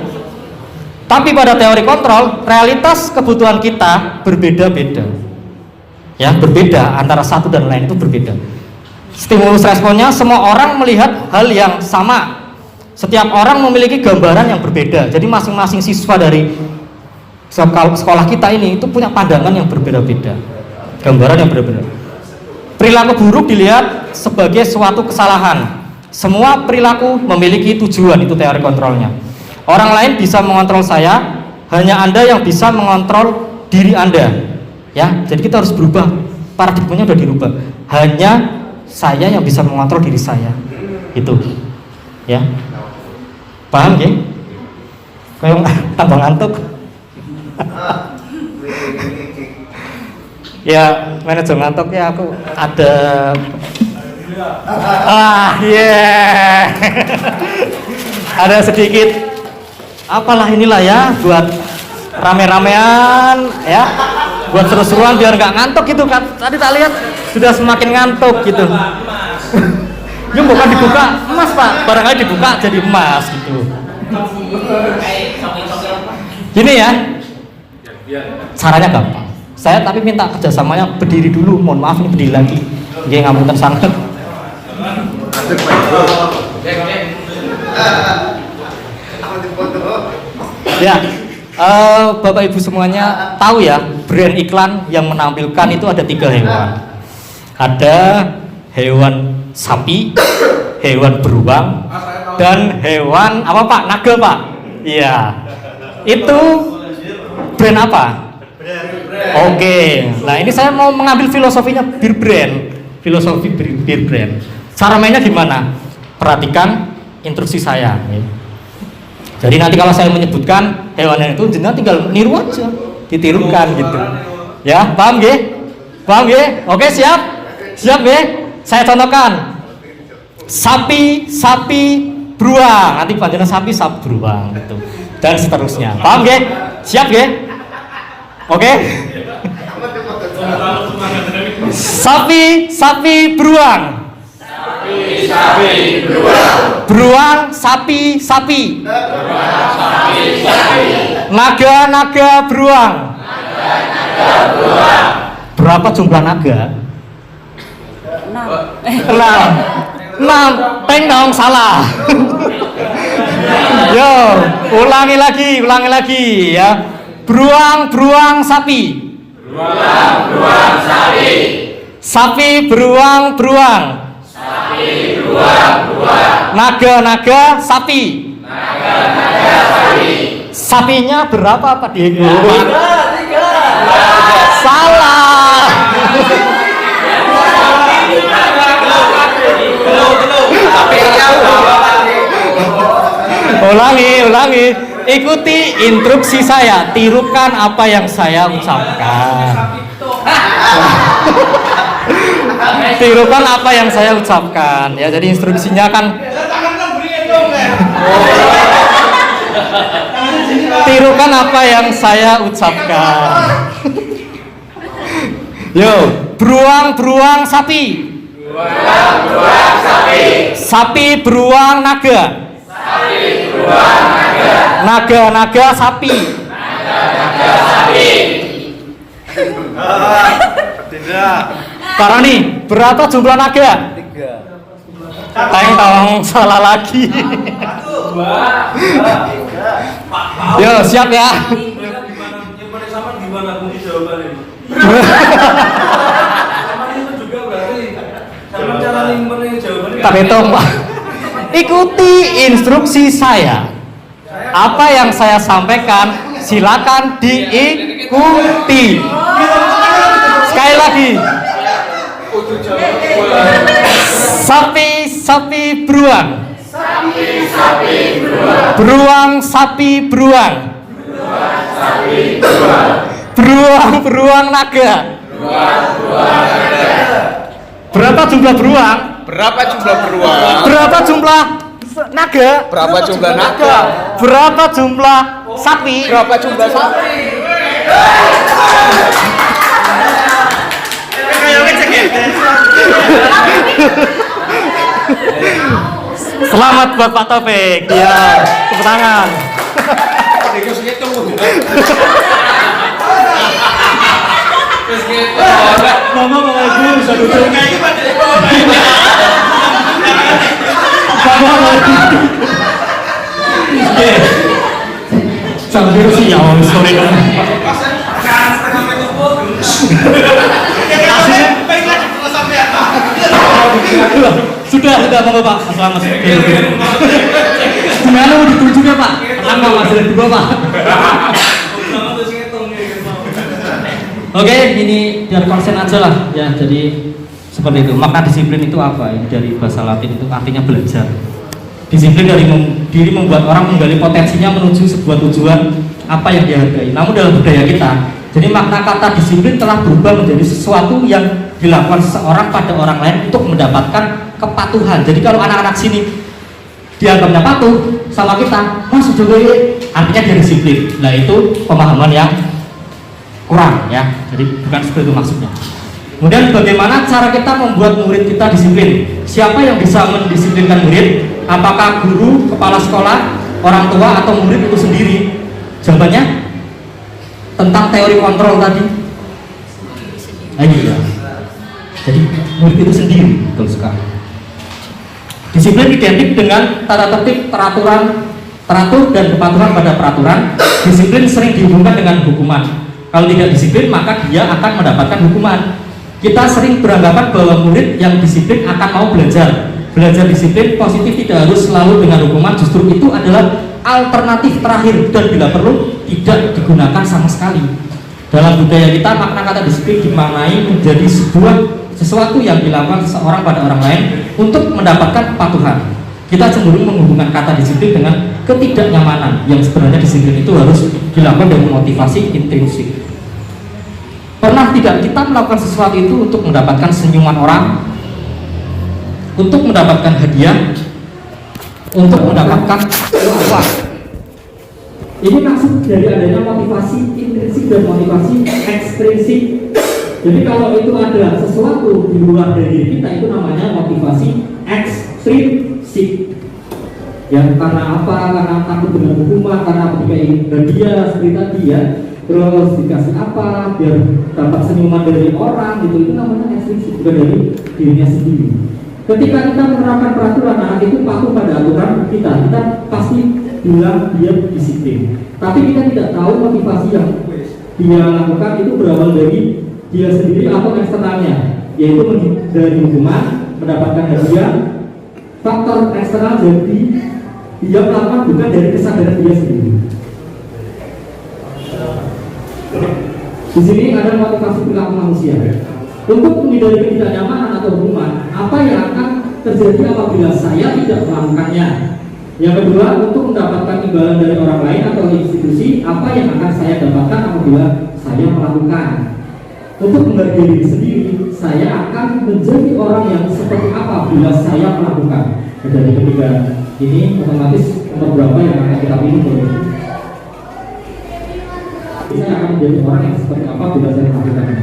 S5: Tapi pada teori kontrol, realitas kebutuhan kita berbeda-beda. Ya, berbeda antara satu dan lain, itu berbeda. Stimulus responnya semua orang melihat hal yang sama. Setiap orang memiliki gambaran yang berbeda. Jadi masing-masing siswa dari sekolah kita ini itu punya pandangan yang berbeda-beda, gambaran yang berbeda. Perilaku buruk dilihat sebagai suatu kesalahan. Semua perilaku memiliki tujuan, itu teori kontrolnya. Orang lain bisa mengontrol saya, hanya Anda yang bisa mengontrol diri Anda. Ya, jadi kita harus berubah, paradigmanya udah dirubah. Hanya saya yang bisa mengontrol diri saya. Itu. Ya. Paham ya? Kayak tambah ngantuk. Ya, manajer ngantuk ya, aku ada ada sedikit apalah inilah ya, buat rame-ramean ya, buat seru-seruan biar nggak ngantuk gitu kan. Tadi tak lihat sudah semakin ngantuk gitu. Ini bukan dibuka emas Pak, barangkali dibuka jadi emas gitu. Gini ya, caranya gampang. Saya tapi minta kerjasamanya berdiri dulu, mohon maaf ini berdiri lagi. Nggih ngapunten sanget. Ya, Bapak Ibu semuanya tahu ya, brand iklan yang menampilkan itu ada 3 hewan. Ada hewan sapi, hewan beruang, dan hewan apa Pak? Naga Pak? Iya. Itu brand apa? Oke, nah ini saya mau mengambil filosofinya beer brand, filosofi beer brand. Cara mainnya gimana? Perhatikan instruksi saya. Jadi nanti kalau saya menyebutkan hewan itu, jenengan tinggal niru aja, ditirukan gitu. Ya, paham nggih? Paham nggih? Oke, siap? Siap nggih? Saya contohkan. Sapi, beruang. Nanti panjenengan sapi, beruang gitu. Dan seterusnya. Paham nggih? Siap nggih? Oke? Sapi, beruang. Beruang sapi sapi. Naga naga beruang. Berapa jumlah naga? 6. Teng dong, salah. Yo, ulangi lagi ya. Beruang beruang sapi. Sapi beruang beruang. Naga sapi. Sapinya berapa Pak Diego? 3. Salah. Ulangi. Ikuti instruksi saya, tirukan apa yang saya ucapkan. Tirukan apa yang saya ucapkan ya. Jadi instruksinya kan tirukan apa yang saya ucapkan. Yo, beruang sapi. Sapi beruang naga. Naga sapi. Parani, berapa jumlah naga? 3. Teng dong, salah lagi. Yo, siap ya. Tak hitung Pak. Ikuti instruksi saya. Apa yang saya sampaikan silakan diikuti. Sekali lagi. Sapi beruang. Beruang sapi beruang. Beruang naga. Berapa jumlah beruang?
S2: Berapa jumlah beruang?
S5: Berapa jumlah naga?
S2: Berapa jumlah naga?
S5: Berapa jumlah sapi?
S2: Berapa jumlah sapi?
S5: Selamat buat Pak Taufik. Ya, tepuk tangan. Mama ibu bisa duduk. Sambil siang sore kan. Sudah mau Pak. Selamat. Gimana mau ditunjuk ya Pak? Tenang Pak, masih ada 2 Pak. Oke, ini biar konsen aja lah ya. Jadi seperti itu. Makna disiplin itu apa? Ini dari bahasa Latin itu artinya belajar. Disiplin dari diri membuat orang menggali potensinya menuju sebuah tujuan apa yang dihargai. Namun dalam budaya kita, jadi makna kata disiplin telah berubah menjadi sesuatu yang dilakukan seseorang pada orang lain untuk mendapatkan kepatuhan. Jadi kalau anak-anak sini dianggapnya patuh sama kita, Mas Jokowi, artinya dia disiplin. Nah itu pemahaman yang kurang ya. Jadi bukan seperti itu maksudnya. Kemudian bagaimana cara kita membuat murid kita disiplin? Siapa yang bisa mendisiplinkan murid? Apakah guru, kepala sekolah, orang tua, atau murid itu sendiri? Jawabannya tentang teori kontrol tadi. Iya. Jadi murid itu sendiri, betul sekali. Disiplin identik dengan tata tertib, teratur dan kepatuhan pada peraturan. Disiplin sering dihubungkan dengan hukuman. Kalau tidak disiplin maka dia akan mendapatkan hukuman. Kita sering beranggapan bahwa murid yang disiplin akan mau belajar. Belajar disiplin positif tidak harus selalu dengan hukuman, justru itu adalah alternatif terakhir dan bila perlu tidak digunakan sama sekali. Dalam budaya kita makna kata disiplin dimaknai menjadi sesuatu yang dilakukan seseorang pada orang lain untuk mendapatkan kepatuhan. Kita cenderung menghubungkan kata disiplin dengan ketidaknyamanan, yang sebenarnya disiplin itu harus dilakukan dengan motivasi intrinsik. Pernah tidak kita melakukan sesuatu itu untuk mendapatkan senyuman orang, untuk mendapatkan hadiah, untuk mendapatkan uang? Ini maksud dari adanya motivasi intrinsik dan motivasi ekstrinsik. Jadi kalau itu ada sesuatu di luar dari diri kita, itu namanya motivasi ekstrinsik. Ya, karena apa? Karena takut dengan hukuman, karena ketika ingin hadiah seperti tadi ya, terus dikasih apa biar dapat senyuman dari orang gitu, itu namanya ekstrim, bukan dari dirinya sendiri. Ketika kita menerapkan peraturan, anak itu patuh pada aturan kita pasti bilang dia disiplin. Tapi kita tidak tahu motivasi yang dia lakukan itu berawal dari dia sendiri atau eksternalnya, yaitu dari hukuman, mendapatkan hadiah. Faktor eksternal jadi dia melakukan bukan dari kesadaran dia sendiri. Di sini ada motivasi perilaku manusia. Untuk menghindari ketidaknyamanan atau hukuman, apa yang akan terjadi apabila saya tidak melakukannya? Yang kedua, untuk mendapatkan imbalan dari orang lain atau institusi, apa yang akan saya dapatkan apabila saya melakukan? Untuk menghargai diri sendiri, saya akan menjadi orang yang seperti apa bila saya melakukan. Dari ketiga ini otomatis nomor berapa yang akan kita pilih? Saya akan menjadi orang yang seperti apa bila saya melakukannya.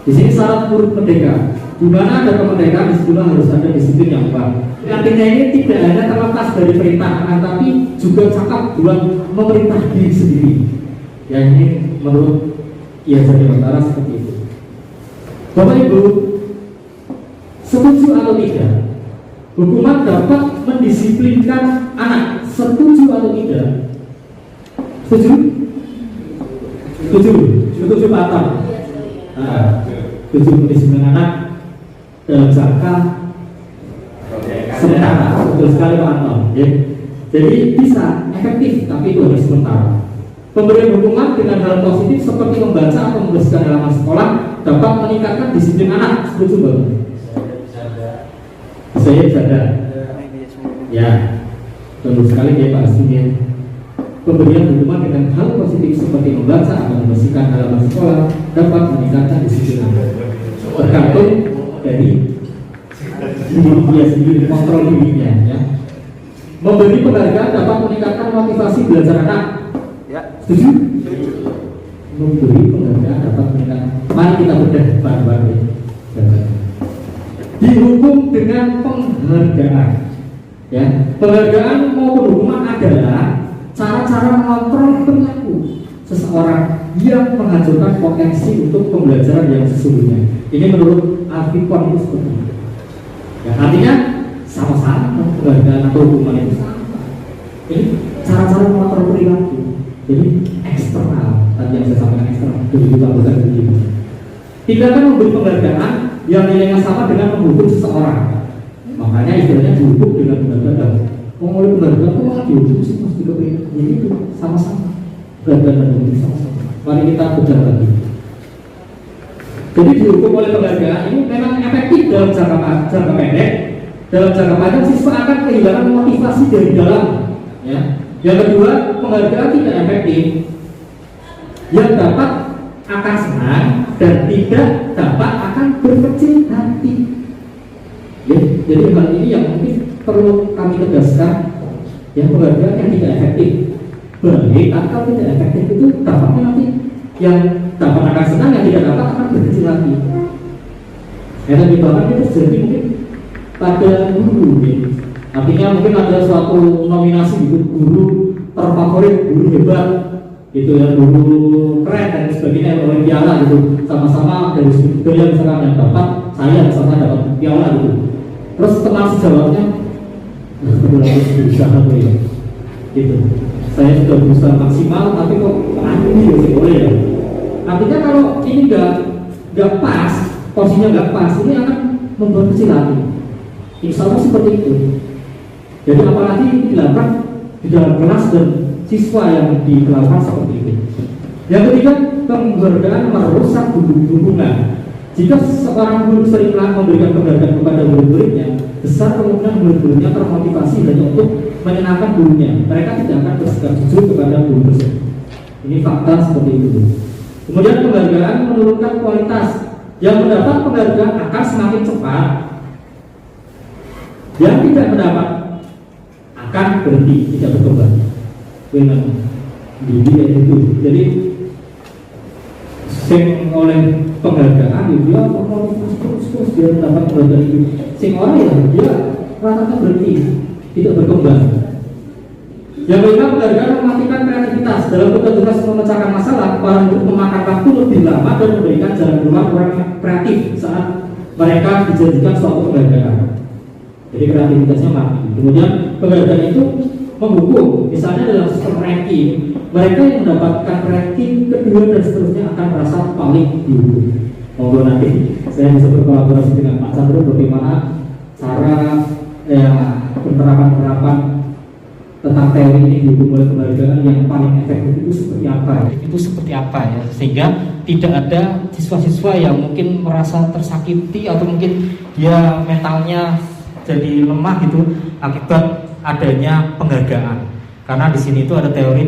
S5: Di sini syarat murid merdeka. Di mana ada kemerdekaan, di situ harus ada disiplin yang kuat. Artinya ini tidak hanya terlepas dari perintah, tapi juga cakap buat memerintah diri sendiri. Ya, ini menurut IAJ Dewantara seperti itu. Bapak Ibu, setuju atau tidak? Hukuman dapat mendisiplinkan anak. Setuju atau tidak? Setuju? Setuju Pak Atam. Setuju mendisiplinkan anak dalam jangka sementara. Betul sekali Pak Atam. Ya. Jadi bisa efektif, tapi itu hanya sementara. Pemberian hukuman dengan hal positif seperti membaca atau membersihkan halaman sekolah dapat meningkatkan disiplin anak. Setuju Bapak? Saya sadar. Ya, betul sekali ya Pak Asmin. Pemberian hukuman dengan hal positif seperti membaca atau membersihkan halaman sekolah dapat meningkatkan disiplin anak. Tergantung dari diri dia sendiri, kontrol dirinya. Ya. Memberi penghargaan dapat meningkatkan motivasi belajar anak. Setuju? Memberi penghargaan dapat meningkatkan. Mari kita bedah bareng-bareng. Dihukum dengan penghargaan. Ya, penghargaan maupun hukuman adalah cara-cara mengontrol perilaku seseorang yang menghancurkan potensi untuk pembelajaran yang sesungguhnya. Ini menurut Alfikon itu seperti itu. Ya, artinya sama-sama penghargaan atau hukuman itu sama. Ini cara-cara mengontrol perilaku. Jadi eksternal, tadi yang saya sampaikan eksternal, jadi kita bukan begini. Tidak akan memberi penghargaan yang nilainya sama dengan menghukum seseorang. Makanya istilahnya dihukum dengan penghargaan. Oleh penghargaan itu malah dihukum sih mas juga ini itu sama-sama. Penghargaan dan hukum sama-sama. Mari kita bedah lagi. Jadi dihukum oleh penghargaan ini memang efektif dalam jangka pendek. Dalam jangka panjang siswa akan kehilangan motivasi dari dalam. Ya. Yang kedua, penghargaan tidak efektif. Yang dapat akan senang dan tidak dapat akan berkecil hati. Ya, jadi hal ini yang mungkin perlu kami tegaskan. Yang penghargaan yang tidak efektif. Baik, kalau tidak efektif itu dapatnya nanti yang dapat akan senang, yang tidak dapat akan berkecil hati. Ya, tapi bahkan itu terjadi mungkin pada guru. Ya. Artinya mungkin ada suatu nominasi gitu, guru terfavorit, guru hebat gitu ya, guru keren dan sebagainya, oleh piala gitu, sama-sama dari sudut budaya misalkan yang dapat, saya misalnya dapat piala gitu. Terus teman sejawabnya harus berusaha ya gitu, saya sudah berusaha maksimal tapi kok ini masih boleh ya. Artinya kalau ini nggak pas, porsinya nggak pas, ini akan membuat kecil hati. Insya Allah seperti itu. Jadi apalagi ini dilakukan di dalam kelas dan siswa yang dilakukan seperti itu. Yang ketiga, penghargaan merusak hubungan. Jika seorang guru sering memberikan penghargaan kepada murid-muridnya, besar kemungkinan murid-muridnya termotivasi hanya untuk menyenangkan gurunya. Mereka tidak akan bersikap jujur kepada guru tersebut. Ini fakta seperti itu. Kemudian penghargaan menurunkan kualitas. Yang mendapat penghargaan akan semakin cepat. Yang tidak mendapat akan berhenti, tidak berkembang. Memang itu. Jadi sing oleh penghargaan dia terus dia mendapat penghargaan itu. Sing orang ya dia rata-rata berhenti, tidak berkembang. Yang kelima, penghargaan mematikan kreativitas dalam tugas memecahkan masalah. Para guru memakan waktu lebih lama dan memberikan jalan keluar kurang kreatif saat mereka dijadikan suatu penghargaan. Jadi kreativitasnya mati. Kemudian penghargaan itu menghukum, misalnya dalam sistem ranking, mereka yang mendapatkan ranking kedua dan seterusnya akan merasa paling dihukum. Monggo nanti saya bisa berkolaborasi dengan Pak Chandra bagaimana cara penerapan tentang teori ini dihukum oleh penghargaan yang paling efektif itu seperti apa? Itu seperti apa ya? Sehingga tidak ada siswa-siswa yang mungkin merasa tersakiti atau mungkin dia mentalnya jadi lemah gitu akibat adanya penghargaan. Karena di sini itu ada teori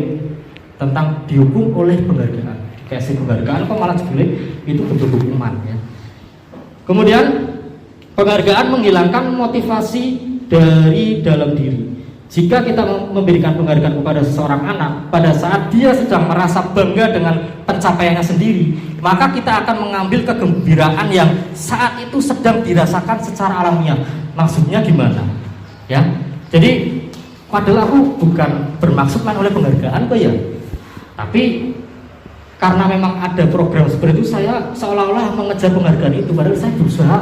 S5: tentang dihukum oleh penghargaan. Dikasih penghargaan kok malah sebenarnya itu bentuk hukuman ya. Kemudian penghargaan menghilangkan motivasi dari dalam diri. Jika kita memberikan penghargaan kepada seseorang anak pada saat dia sedang merasa bangga dengan pencapaiannya sendiri, maka kita akan mengambil kegembiraan yang saat itu sedang dirasakan secara alamiah. Maksudnya gimana? Ya. Jadi padahal aku bukan bermaksud main oleh penghargaan kok ya. Tapi karena memang ada program seperti itu, saya seolah-olah mengejar penghargaan itu, padahal saya berusaha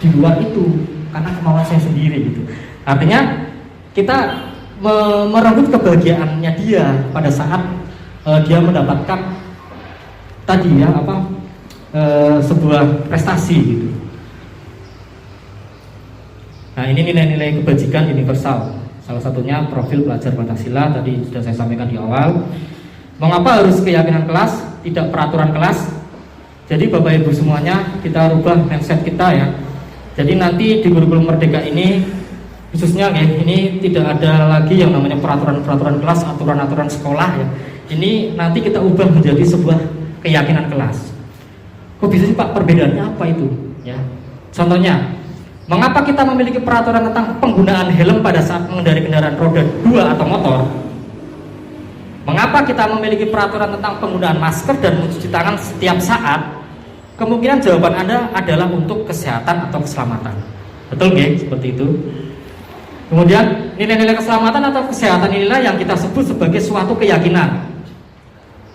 S5: di luar itu karena kemauan saya sendiri gitu. Artinya kita merenggut kebahagiaannya dia pada saat dia mendapatkan tadi ya sebuah prestasi gitu. Nah, ini nilai-nilai kebajikan universal. Salah satunya profil pelajar Pancasila tadi sudah saya sampaikan di awal. Mengapa harus keyakinan kelas, tidak peraturan kelas? Jadi Bapak Ibu semuanya, kita rubah mindset kita ya. Jadi nanti di kurikulum Merdeka ini khususnya ya, ini tidak ada lagi yang namanya peraturan-peraturan kelas, aturan-aturan sekolah ya. Ini nanti kita ubah menjadi sebuah keyakinan kelas. Kok bisa sih Pak, perbedaannya apa itu? Ya. Contohnya, mengapa kita memiliki peraturan tentang penggunaan helm pada saat mengendarai kendaraan roda 2 atau motor? Mengapa kita memiliki peraturan tentang penggunaan masker dan mencuci tangan setiap saat? Kemungkinan jawaban Anda adalah untuk kesehatan atau keselamatan. Betul nggak? Seperti itu. Kemudian nilai-nilai keselamatan atau kesehatan inilah yang kita sebut sebagai suatu keyakinan.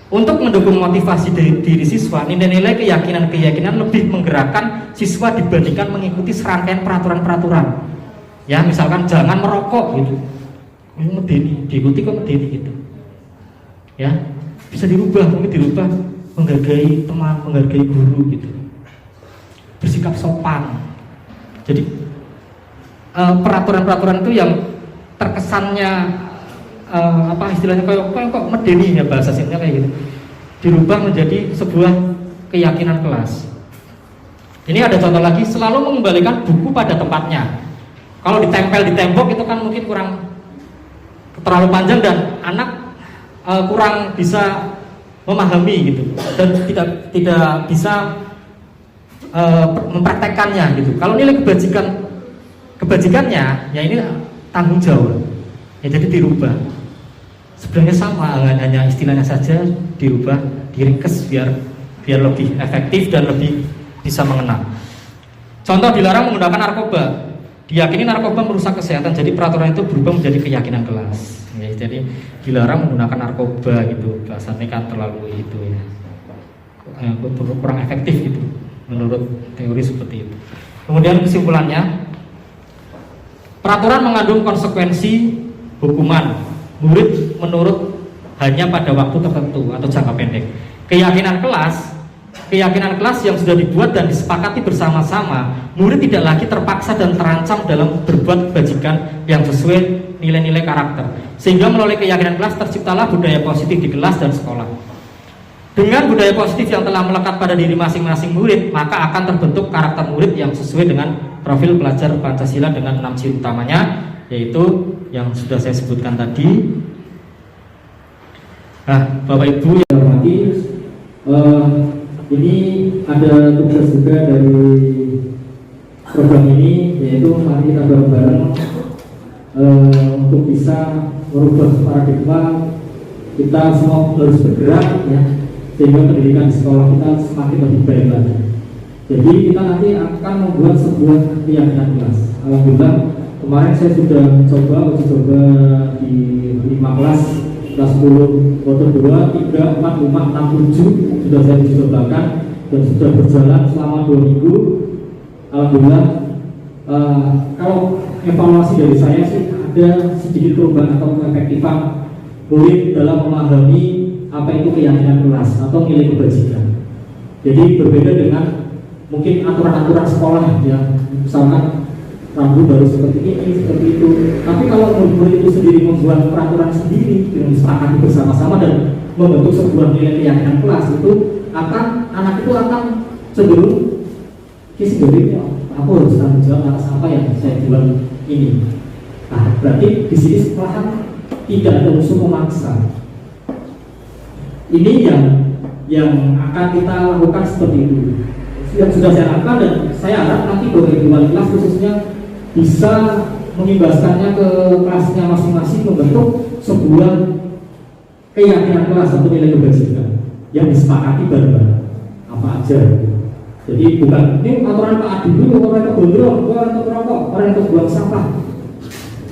S5: Untuk mendukung motivasi diri siswa, nilai-nilai keyakinan-keyakinan lebih menggerakkan siswa dibandingkan mengikuti serangkaian peraturan-peraturan. Ya, misalkan jangan merokok gitu. Ini medeni, diikuti kok medeni gitu. Ya, bisa dirubah, mungkin dirubah menghargai teman, menghargai guru gitu. Bersikap sopan. Jadi peraturan-peraturan itu yang terkesannya istilahnya kok medeni ya, bahasa singkatnya kayak gitu, dirubah menjadi sebuah keyakinan kelas. Ini ada contoh lagi, selalu mengembalikan buku pada tempatnya. Kalau ditempel di tembok itu kan mungkin kurang terlalu panjang dan anak kurang bisa memahami gitu dan tidak bisa mempraktekkannya gitu. Kalau nilai kebajikannya ya ini tanggung jawab ya, jadi dirubah. Sebenarnya sama, hanya istilahnya saja dirubah, diringkes biar lebih efektif dan lebih bisa mengena. Contoh, dilarang menggunakan narkoba. Diyakini narkoba merusak kesehatan, jadi peraturan itu berubah menjadi keyakinan kelas. Ya, jadi dilarang menggunakan narkoba gitu, bahasanya kan terlalu itu ya, kurang efektif gitu menurut teori seperti itu. Kemudian kesimpulannya, peraturan mengandung konsekuensi hukuman murid menurut hanya pada waktu tertentu atau jangka pendek. Keyakinan kelas yang sudah dibuat dan disepakati bersama-sama, murid tidak lagi terpaksa dan terancam dalam berbuat kebajikan yang sesuai nilai-nilai karakter. Sehingga melalui keyakinan kelas terciptalah budaya positif di kelas dan sekolah. Dengan budaya positif yang telah melekat pada diri masing-masing murid, maka akan terbentuk karakter murid yang sesuai dengan profil pelajar Pancasila dengan 6 ciri utamanya, yaitu yang sudah saya sebutkan tadi. Nah, Bapak Ibu yang hormati, ini ada tugas juga dari program ini, yaitu mari kita bareng-bareng untuk bisa merubah paradigma. Kita semua harus bergerak ya, sehingga pendidikan di sekolah kita semakin lebih baik lagi. Jadi kita nanti akan membuat sebuah keyakinan kelas. Alhamdulillah
S6: kemarin saya sudah uji coba di 5 kelas 10, foto 2, 3, 4, 5, 6, 7 sudah saya uji cobakan dan sudah berjalan selama 2 minggu. Alhamdulillah, kalau evaluasi dari saya sih ada sedikit perubahan atau keefektifan murid dalam memahami apa itu keyakinan kelas atau nilai kebajikan. Jadi berbeda dengan mungkin aturan-aturan sekolah yang misalkan rambu baru seperti ini, seperti itu. Tapi kalau murid itu sendiri membuat peraturan sendiri dengan disepakati bersama-sama dan membentuk sebuah nilai keyakinan kelas, itu anak itu akan cenderung sebenarnya aku harus tanggung jawab atas apa yang saya buat ini. Nah, berarti di sini sekolahan tidak ada unsur memaksa. Ini yang akan kita lakukan seperti itu. Yang sudah saya lakukan dan saya harap nanti Bapak Ibu wali kelas khususnya bisa mengimbaskannya ke kelasnya masing-masing, membentuk sebuah keyakinan kelas atau nilai kebajikan yang disepakati bareng-bareng apa aja. Jadi bukan ini aturan Pak Adi dulu, orang itu gondrong, orang itu merokok, orang itu buang sampah.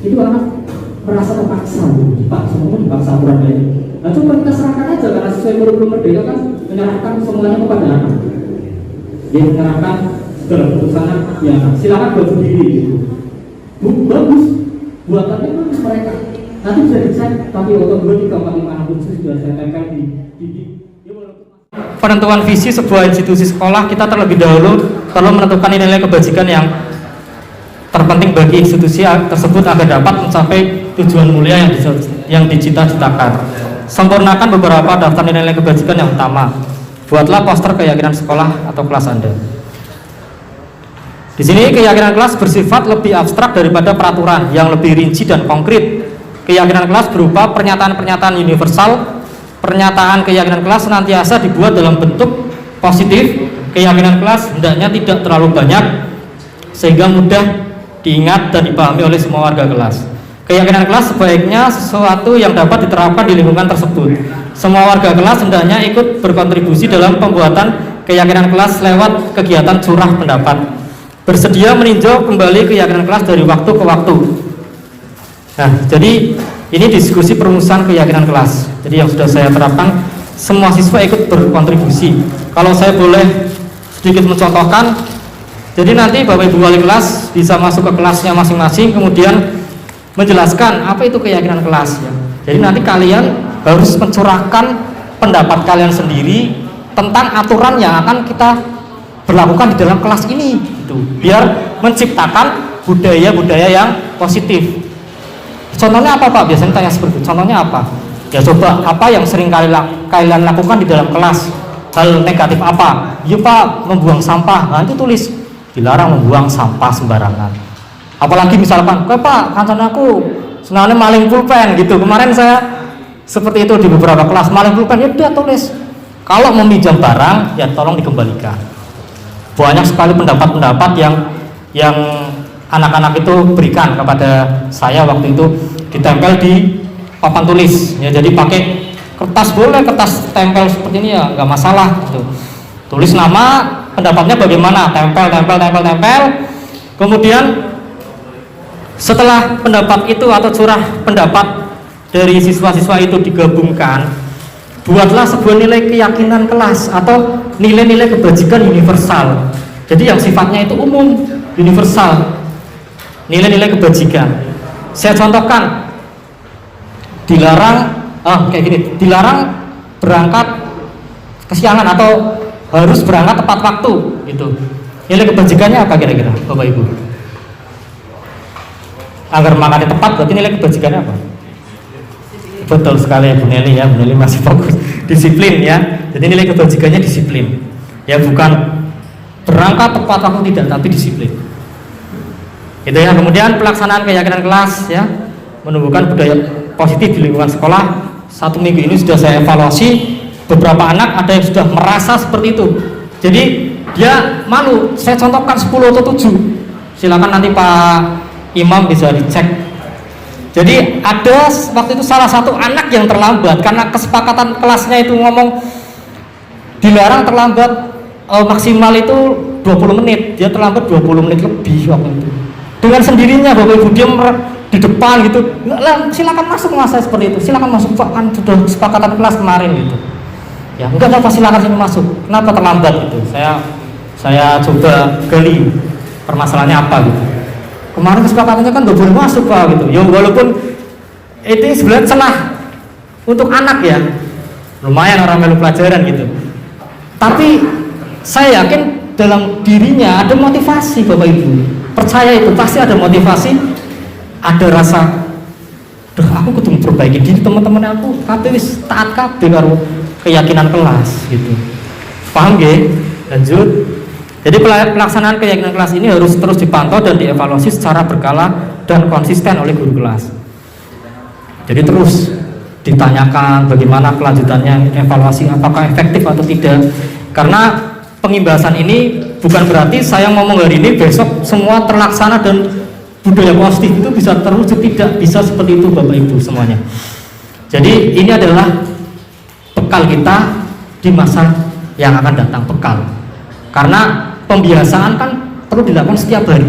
S6: Itu anak merasa terpaksa, dipaksa, semua dipaksa aturan ini. Nah coba kita serahkan aja karena sesuai kurikulum merdeka kan menyerahkan semuanya kepada anak. Dia menyerahkan segala keputusan ya silakan buat sendiri gitu. Bagus, buatannya bagus mereka. Nanti bisa dicek, tapi waktu 2, 3, 4, 5, 6 sudah saya tempel di
S5: penentuan visi sebuah institusi sekolah. Kita terlebih dahulu perlu menentukan nilai kebajikan yang terpenting bagi institusi tersebut agar dapat mencapai tujuan mulia yang dicita-citakan. Sempurnakan beberapa daftar nilai kebajikan yang utama. Buatlah poster keyakinan sekolah atau kelas Anda. Di sini keyakinan kelas bersifat lebih abstrak daripada peraturan yang lebih rinci dan konkret. Keyakinan kelas berupa pernyataan-pernyataan universal. Pernyataan keyakinan kelas senantiasa dibuat dalam bentuk positif. Keyakinan kelas hendaknya tidak terlalu banyak sehingga mudah diingat dan dipahami oleh semua warga kelas. Keyakinan kelas sebaiknya sesuatu yang dapat diterapkan di lingkungan tersebut. Semua warga kelas hendaknya ikut berkontribusi dalam pembuatan keyakinan kelas lewat kegiatan curah pendapat. Bersedia meninjau kembali keyakinan kelas dari waktu ke waktu. Nah, jadi ini diskusi perumusan keyakinan kelas. Jadi yang sudah saya terapkan, semua siswa ikut berkontribusi. Kalau saya boleh sedikit mencontohkan, jadi nanti Bapak Ibu wali kelas bisa masuk ke kelasnya masing-masing, kemudian menjelaskan apa itu keyakinan kelas. Ya. Jadi nanti kalian harus mencurahkan pendapat kalian sendiri tentang aturan yang akan kita berlakukan di dalam kelas ini, gitu. Biar menciptakan budaya-budaya yang positif. Contohnya apa Pak? Biasanya tanya seperti itu. Contohnya apa? Ya coba apa yang sering kalian lakukan di dalam kelas? Hal negatif apa? Ya Pak, membuang sampah. Nah itu tulis dilarang membuang sampah sembarangan. Apalagi misalkan, Pak, kancan aku senangnya maling pulpen gitu. Kemarin saya seperti itu di beberapa kelas, maling pulpen, ya udah tulis. Kalau meminjam barang, ya tolong dikembalikan. Banyak sekali pendapat-pendapat yang anak-anak itu berikan kepada saya waktu itu, ditempel di papan tulis. Ya, jadi pakai kertas boleh, kertas tempel seperti ini ya nggak masalah. Gitu. Tulis nama, pendapatnya bagaimana, tempel. Kemudian setelah pendapat itu atau curah pendapat dari siswa-siswa itu digabungkan, buatlah sebuah nilai keyakinan kelas atau nilai-nilai kebajikan universal. Jadi yang sifatnya itu umum, universal. Nilai-nilai kebajikan. Saya contohkan, dilarang berangkat kesiangan atau harus berangkat tepat waktu, gitu. Nilai kebajikannya apa kira-kira, Bapak Ibu? Agar makannya tepat, berarti nilai kebajikannya apa? Betul sekali Bu Nelly ya, Bu Nelly masih fokus. Disiplin ya. Jadi nilai kebajikannya disiplin. Ya bukan berangkat tepat waktu tidak, tapi disiplin. Itu ya. Kemudian pelaksanaan keyakinan kelas ya, menumbuhkan budaya positif di lingkungan sekolah. 1 minggu ini sudah saya evaluasi, beberapa anak ada yang sudah merasa seperti itu. Jadi dia malu. Saya contohkan 10 atau 7. Silakan nanti Pak Imam bisa dicek. Jadi ada waktu itu salah satu anak yang terlambat karena kesepakatan kelasnya itu ngomong dilarang terlambat maksimal itu 20 menit. Dia terlambat 20 menit lebih waktu itu. dengan sendirinya Bapak Ibu diam di depan gitu, lah silakan masuk Mas, saya seperti itu, silakan masuk Pak, kan sudah kesepakatan kelas kemarin gitu ya, enggak apa silakan sini masuk, kenapa terlambat gitu. Saya coba gali permasalahannya apa gitu, kemarin kesepakatannya kan nggak boleh masuk Pak gitu ya, walaupun itu sebenarnya celah untuk anak ya, lumayan orang melu pelajaran gitu, tapi saya yakin dalam dirinya ada motivasi Bapak Ibu, percaya itu pasti ada motivasi, ada rasa, duh aku kudu memperbaiki diri, teman-teman aku kabeh wis taat kabeh karo keyakinan kelas gitu, paham nggih? Lanjut. Jadi pelaksanaan keyakinan kelas ini harus terus dipantau dan dievaluasi secara berkala dan konsisten oleh guru kelas. Jadi terus ditanyakan bagaimana kelanjutannya, evaluasi apakah efektif atau tidak. Karena pengimbasan ini bukan berarti saya ngomong hari ini besok semua terlaksana dan budaya positif itu bisa terwujud, tidak bisa seperti itu Bapak Ibu semuanya. Jadi ini adalah bekal kita di masa yang akan datang, bekal. Karena pembiasaan kan perlu dilakukan setiap hari,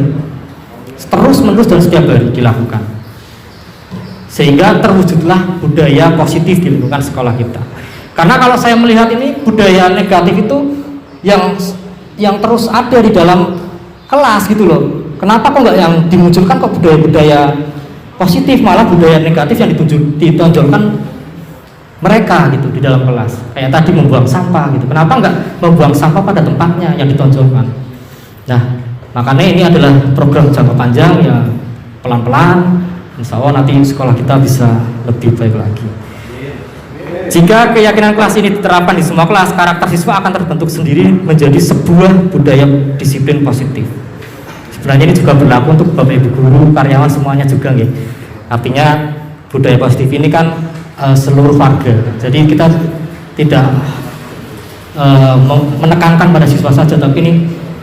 S5: terus menerus dan setiap hari dilakukan, sehingga terwujudlah budaya positif di lingkungan sekolah kita. Karena kalau saya melihat ini budaya negatif itu yang terus ada di dalam kelas gitu loh. Kenapa kok nggak yang dimunculkan kok budaya-budaya positif, malah budaya negatif yang ditonjolkan mereka gitu di dalam kelas. Kayak tadi membuang sampah gitu. Kenapa nggak membuang sampah pada tempatnya yang ditonjolkan? Nah, makanya ini adalah program jangka panjang ya, pelan-pelan. Insya Allah nanti sekolah kita bisa lebih baik lagi. Jika keyakinan kelas ini diterapkan di semua kelas, karakter siswa akan terbentuk sendiri menjadi sebuah budaya disiplin positif. Sebenarnya ini juga berlaku untuk Bapak Ibu guru, karyawan semuanya juga nih. Artinya budaya positif ini kan seluruh warga. Jadi kita tidak menekankan pada siswa saja, tapi ini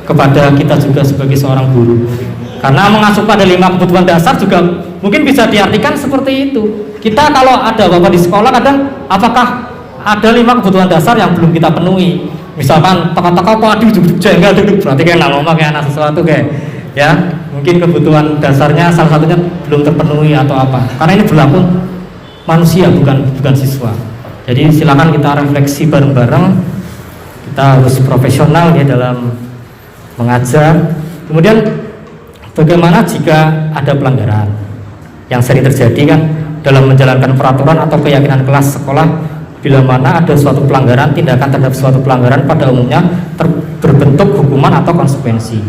S5: kepada kita juga sebagai seorang guru. Karena mengasuh pada 5 kebutuhan dasar juga mungkin bisa diartikan seperti itu. Kita kalau ada Bapak di sekolah kadang apakah ada 5 kebutuhan dasar yang belum kita penuhi? Misalkan teka-teka padi duduk jengkel duduk, berarti kayak ngomong kayak anak sesuatu kayak ya, mungkin kebutuhan dasarnya salah satunya belum terpenuhi atau apa. Karena ini berlaku manusia bukan siswa. Jadi silakan kita refleksi bareng-bareng. Kita harus profesional ya dalam mengajar. Kemudian bagaimana jika ada pelanggaran yang sering terjadi kan dalam menjalankan peraturan atau keyakinan kelas sekolah, bila mana ada suatu pelanggaran, tindakan terhadap suatu pelanggaran pada umumnya berbentuk hukuman atau konsekuensi.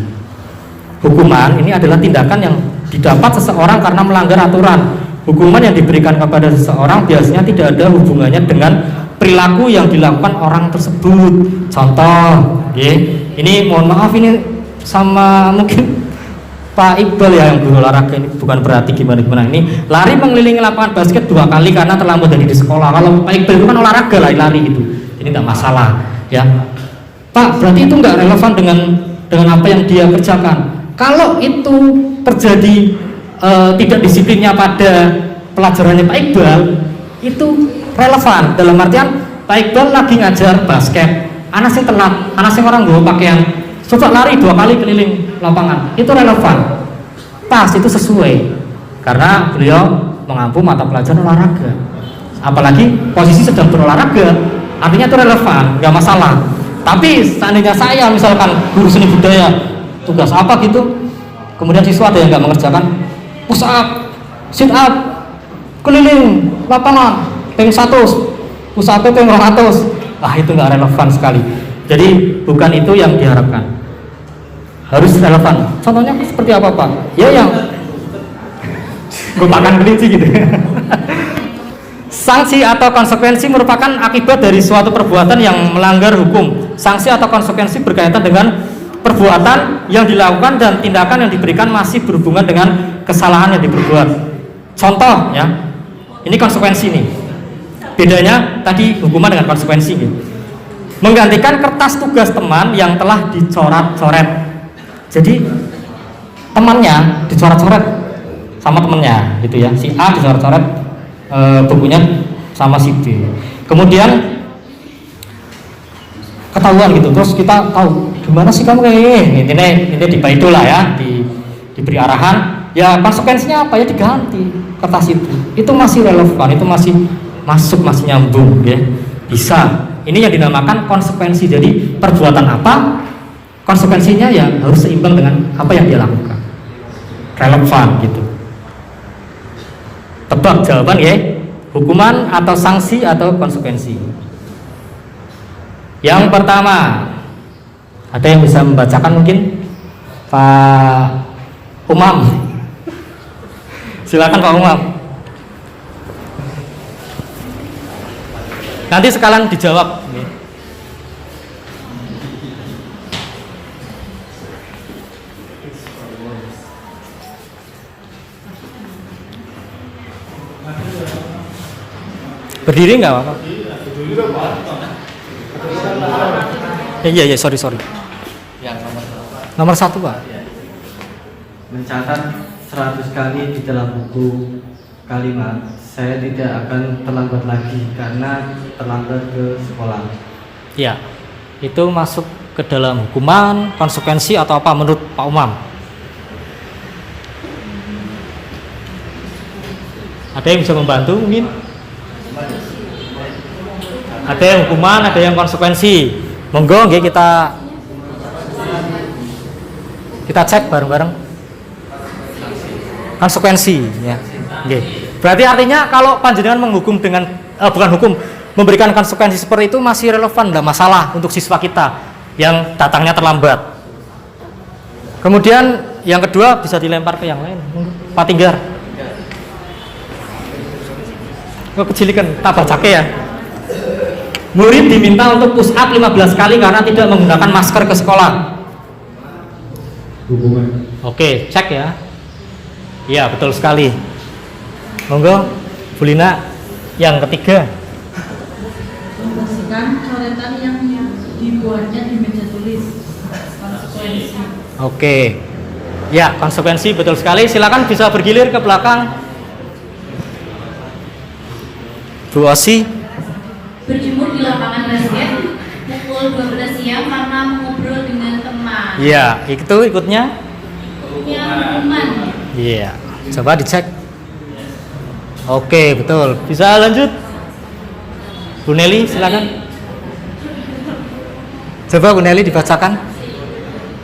S5: Hukuman ini adalah tindakan yang didapat seseorang karena melanggar aturan. Hukuman yang diberikan kepada seseorang biasanya tidak ada hubungannya dengan perilaku yang dilakukan orang tersebut. Contoh, ini mohon maaf ini sama mungkin Pak Iqbal ya yang guru olahraga, ini bukan berarti gimana ini lari mengelilingi lapangan basket 2 kali karena terlambat dari di sekolah. Kalau Pak Iqbal itu kan olahraga lari gitu, ini tidak masalah ya Pak, berarti itu nggak relevan dengan apa yang dia kerjakan. Kalau itu terjadi tidak disiplinnya pada pelajarannya Pak Iqbal, itu relevan dalam artian Pak Iqbal lagi ngajar basket, anak sing telat, anak sing orang bawa pakaian coba lari 2 kali keliling lapangan, itu relevan, pas, itu sesuai karena beliau mengampu mata pelajaran olahraga, apalagi posisi sedang berolahraga, artinya itu relevan, nggak masalah. Tapi seandainya saya misalkan guru seni budaya tugas apa gitu, kemudian siswa ada yang nggak mengerjakan, push up, sit up, keliling lapangan, peng 100, push up peng 200, itu nggak relevan sekali. Jadi bukan itu yang diharapkan, harus relevan. Contohnya seperti apa Pak? Ya yang gue makan kelinci gitu. Sanksi atau konsekuensi merupakan akibat dari suatu perbuatan yang melanggar hukum. Sanksi atau konsekuensi berkaitan dengan perbuatan yang dilakukan dan tindakan yang diberikan masih berhubungan dengan kesalahan yang diperbuat. Contoh ya, ini konsekuensi nih. Bedanya tadi hukuman dengan konsekuensi gitu. Menggantikan kertas tugas teman yang telah dicoret-coret. Jadi temannya dicoret-coret sama temennya gitu ya, si A dicoret-coret bukunya sama si B, kemudian ketahuan gitu, terus kita tahu gimana sih kamu kayak ini di Baido lah ya, diberi arahan, ya konsekuensinya apa ya diganti kertas itu masih relevan, itu masih masuk, masih nyambung ya, bisa. Ini yang dinamakan konsekuensi. Jadi perbuatan apa, konsekuensinya ya harus seimbang dengan apa yang dia lakukan, relevan gitu. Tebak jawaban ya, hukuman atau sanksi atau konsekuensi. Yang pertama, ada yang bisa membacakan mungkin? Pak Umam. Silakan Pak Umam. Nanti sekalian dijawab. Berdiri nggak apa-apa? Iya, sorry.
S7: Yang
S5: Nomor 1 Pak.
S7: mencatat 100 kali di dalam buku kalimat, saya tidak akan terlambat lagi karena terlambat ke sekolah.
S5: Ya, itu masuk ke dalam hukuman, konsekuensi atau apa menurut Pak Umam? Ada yang bisa membantu mungkin? Ada yang hukuman, ada yang konsekuensi. Monggo nggih kita cek bareng-bareng. Konsekuensi ya. Nggih. Berarti artinya kalau panjenengan menghukum dengan bukan hukum, memberikan konsekuensi seperti itu masih relevan, enggak masalah untuk siswa kita yang datangnya terlambat. Kemudian yang kedua bisa dilempar ke yang lain. Pak Tinggar. Kecilikan tambah cake ya. Murid diminta untuk push up 15 kali karena tidak menggunakan masker ke sekolah.
S6: Hukuman.
S5: Oke, cek ya. Iya, betul sekali. Monggo, Bu Lina, yang ketiga.
S8: Membersihkan coretan yang dibuatnya di meja tulis. Konsekuensi.
S5: Oke. Ya, konsekuensi betul sekali. Silakan bisa bergilir ke belakang. Bu Osi.
S8: Berjemur di lapangan basket pukul 12 siang karena mengobrol dengan teman.
S5: Iya, itu ikutnya?
S8: Ikutnya hukuman.
S5: Iya. Coba dicek. Oke, betul. Bisa lanjut? Bu Nelly, silakan. Coba Bu Nelly dibacakan.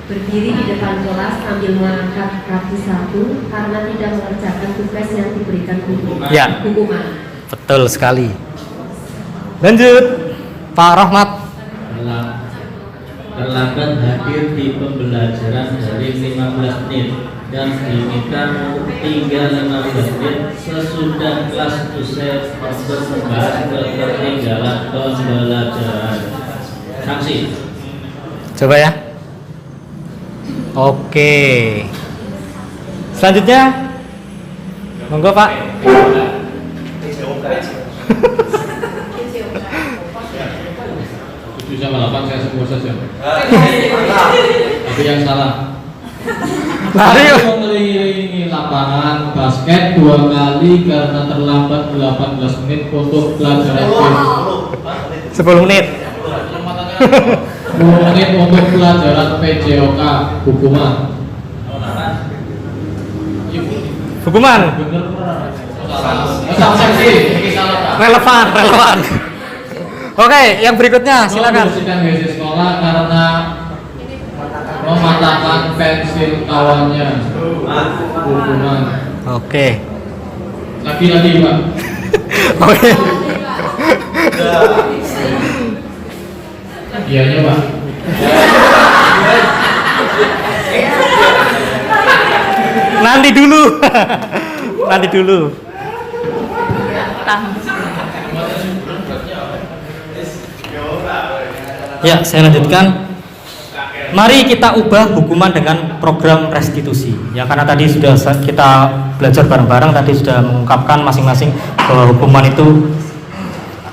S9: Berdiri di depan kelas sambil mengangkat kaki satu karena tidak mengerjakan tugas yang diberikan guru.
S5: Ya.
S9: Hukuman.
S5: Betul sekali. Lanjut, Pak Rahmat.
S10: Terlambat hadir di pembelajaran dari 15 menit dan diminta tinggal 15 menit sesudah kelas usai bersembah ketertinggalan pembelajaran. Sanksi.
S5: Coba ya. Oke. Selanjutnya, monggo Pak.
S10: Sama 8 saya semua saja. Tapi yang salah.
S5: Lari.
S10: Mengelilingi lapangan basket 2 kali karena terlambat 18 menit untuk pelajaran
S5: 10 menit.
S10: 10 menit untuk pelajaran PJOK. Hukuman.
S5: Hukuman. Relevan. Oke, yang berikutnya silakan.
S10: Membersihkan WC sekolah karena mematahkan pensil kawannya. Hukuman.
S5: Oke.
S10: Lagi-lagi Pak.
S5: Oke.
S10: Iyanya Pak.
S5: Nanti dulu. Nanti dulu. Ya, saya lanjutkan. Mari kita ubah hukuman dengan program restitusi. Ya, karena tadi sudah kita belajar bareng-bareng, tadi sudah mengungkapkan masing-masing bahwa hukuman itu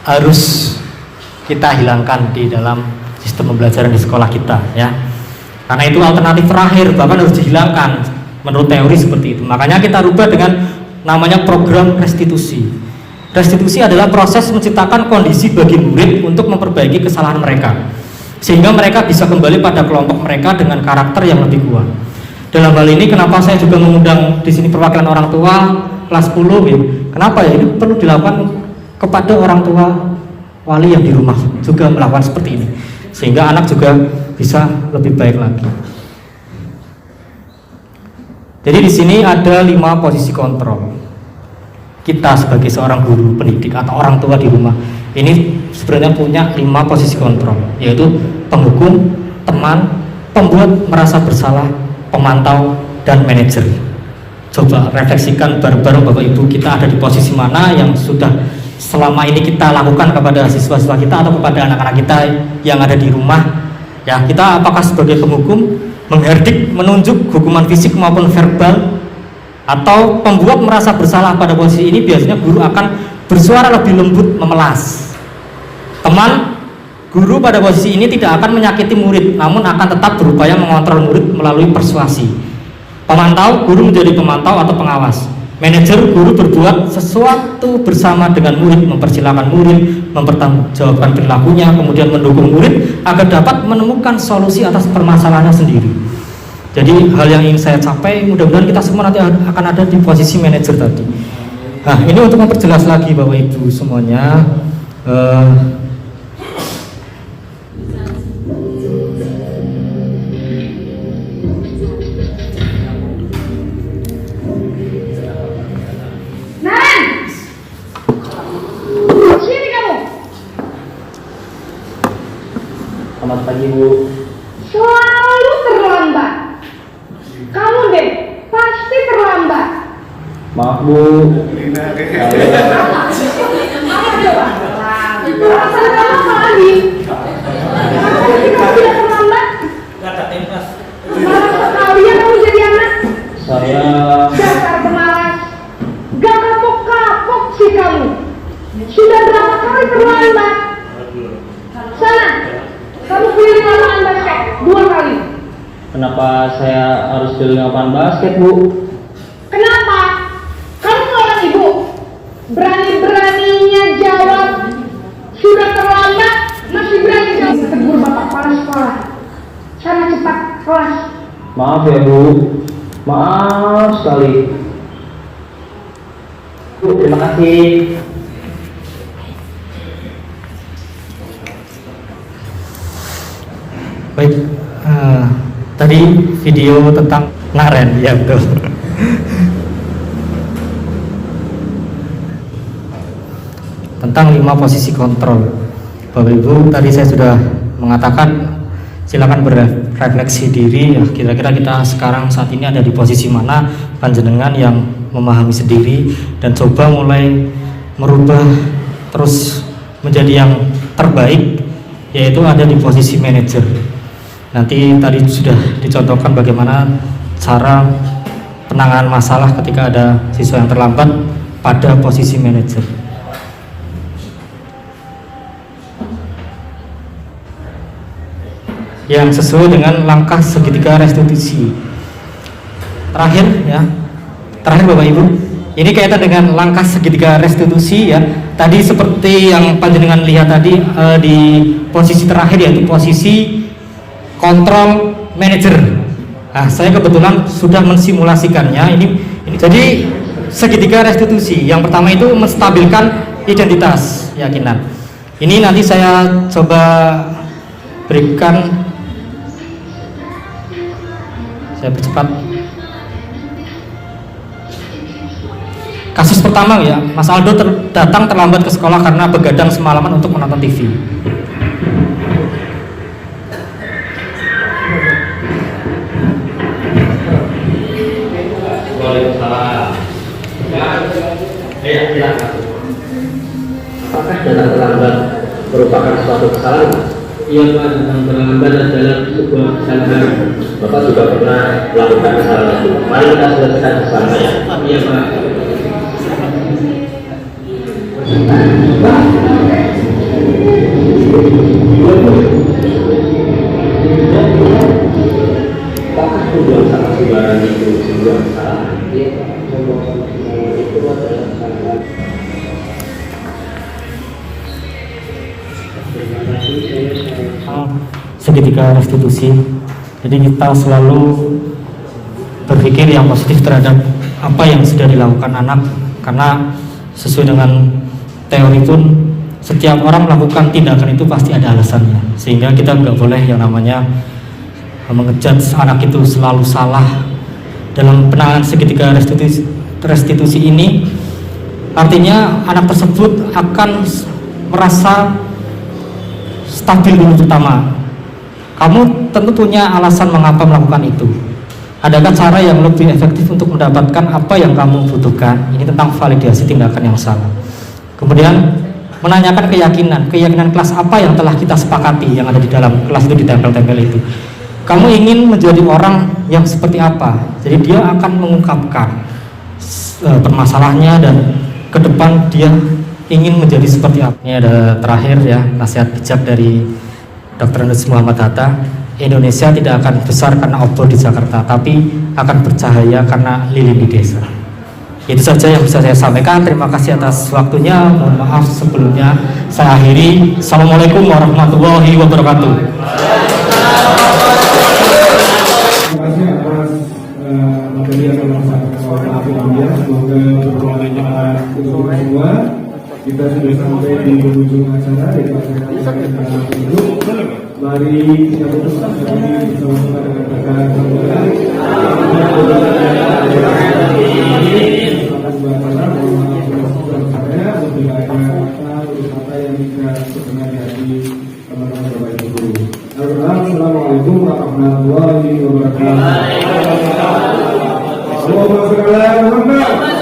S5: harus kita hilangkan di dalam sistem pembelajaran di sekolah kita, ya. Karena itu alternatif terakhir, bahkan harus dihilangkan menurut teori seperti itu. Makanya kita rubah dengan namanya program restitusi. Restitusi adalah proses menciptakan kondisi bagi murid untuk memperbaiki kesalahan mereka, sehingga mereka bisa kembali pada kelompok mereka dengan karakter yang lebih kuat. Dalam hal ini kenapa saya juga mengundang di sini perwakilan orang tua kelas 10 ya. Kenapa ya? Ini perlu dilakukan kepada orang tua wali yang di rumah juga melakukan seperti ini, sehingga anak juga bisa lebih baik lagi. Jadi di sini ada 5 posisi kontrol. Kita sebagai seorang guru pendidik atau orang tua di rumah ini sebenarnya punya 5 posisi kontrol, yaitu penghukum, teman, pembuat merasa bersalah, pemantau, dan manajer. Coba refleksikan bareng-bareng Bapak Ibu, kita ada di posisi mana yang sudah selama ini kita lakukan kepada siswa-siswa kita atau kepada anak-anak kita yang ada di rumah. Ya, kita apakah sebagai penghukum mengherdik, menunjuk hukuman fisik maupun verbal, atau pembuat merasa bersalah? Pada posisi ini biasanya guru akan bersuara lebih lembut, memelas. Teman, guru pada posisi ini tidak akan menyakiti murid, namun akan tetap berupaya mengontrol murid melalui persuasi. Pemantau, guru menjadi pemantau atau pengawas. Manajer, guru berbuat sesuatu bersama dengan murid, mempersilahkan murid, mempertanggungjawabkan perilakunya, kemudian mendukung murid agar dapat menemukan solusi atas permasalahannya sendiri. Jadi hal yang ingin saya capai, mudah-mudahan kita semua nanti akan ada di posisi manajer tadi. Nah, ini untuk memperjelas lagi Bapak Ibu semuanya.
S11: Selamat pagi, Bu.
S12: Selalu terlambat. Kamu deh pasti terlambat.
S11: Maaf, Bu.
S12: Apa coba? Perasaan kamu apa lagi? Kamu tidak terlambat? Malas sekali ya kamu jadi anak.
S11: Saya
S12: Dasar pemalas. Gak kapok-kapok sih kamu. Sudah berapa kali terlambat? Sana. Kamu keliling lapangan basket 2 kali.
S11: Kenapa saya harus keliling lapangan basket, Bu?
S12: Kenapa? Kamu seorang ibu. Berani-beraninya jawab sudah terlambat, masih berani jawab. Tegur bapak kepala sekolah. Sana cepat kelas.
S11: Maaf ya, Bu. Maaf sekali. Bu, terima kasih.
S5: Baik, tadi video tentang Naren, ya betul. Tentang 5 posisi kontrol. Bapak Ibu, tadi saya sudah mengatakan silakan berefleksi diri ya, kira-kira kita sekarang saat ini ada di posisi mana, panjenengan yang memahami sendiri dan coba mulai merubah terus menjadi yang terbaik, yaitu ada di posisi manajer. Nanti tadi sudah dicontohkan bagaimana cara penanganan masalah ketika ada siswa yang terlambat pada posisi manajer. Yang sesuai dengan langkah segitiga restitusi. Terakhir ya, terakhir Bapak Ibu, ini kaitan dengan langkah segitiga restitusi ya. Tadi seperti yang panjenengan lihat tadi di posisi terakhir, yaitu posisi kontrol manajer. Nah, saya kebetulan sudah mensimulasikannya. Ini jadi segitiga restitusi. Yang pertama itu menstabilkan identitas keyakinan. Ini nanti saya coba berikan, saya percepat. Kasus pertama ya, Mas Aldo datang terlambat ke sekolah karena begadang semalaman untuk menonton TV.
S11: Apakah datang terlambat merupakan suatu kesalahan?
S10: Iya Pak, datang terlambat adalah sebuah kesalahan.
S11: Bapak juga pernah melakukan kesalahan itu. Mari kita selesaikan bersama-sama.
S10: Iya Pak.
S11: Apakah membuang sampah sembarangan itu sebuah kesalahan? Iya Pak, membuang sampah sembarangan itu adalah kesalahan.
S5: Segitiga restitusi. Jadi kita selalu berpikir yang positif terhadap apa yang sudah dilakukan anak, karena sesuai dengan teori pun setiap orang melakukan tindakan itu pasti ada alasannya, sehingga kita nggak boleh yang namanya mengejat anak itu selalu salah. Dalam penanganan segitiga restitusi ini, artinya anak tersebut akan merasa stabil dulu. Pertama, kamu tentu punya alasan mengapa melakukan itu. Adakah cara yang lebih efektif untuk mendapatkan apa yang kamu butuhkan? Ini tentang validasi tindakan yang salah. Kemudian menanyakan keyakinan kelas apa yang telah kita sepakati, yang ada di dalam kelas itu, ditempel-tempel itu. Kamu ingin menjadi orang yang seperti apa? Jadi dia akan mengungkapkan permasalahannya dan ke depan dia ingin menjadi seperti apa. Ini ada terakhir ya, nasihat bijak dari Dr. Andes Muhammad Hatta. Indonesia tidak akan besar karena obor di Jakarta, tapi akan bercahaya karena lilin di desa. Itu saja yang bisa saya sampaikan. Terima kasih atas waktunya. Mohon maaf sebelumnya. Saya akhiri. Assalamualaikum warahmatullahi wabarakatuh.
S13: Terima kasih atas materi yang telah disampaikan oleh Pak Afif. Semoga bermanfaat untuk kita semua. Kita sudah sampai di penghujung acara. Mari kita tutup bersama-sama dengan berkat Tuhan. Assalamualaikum warahmatullahi wabarakatuh.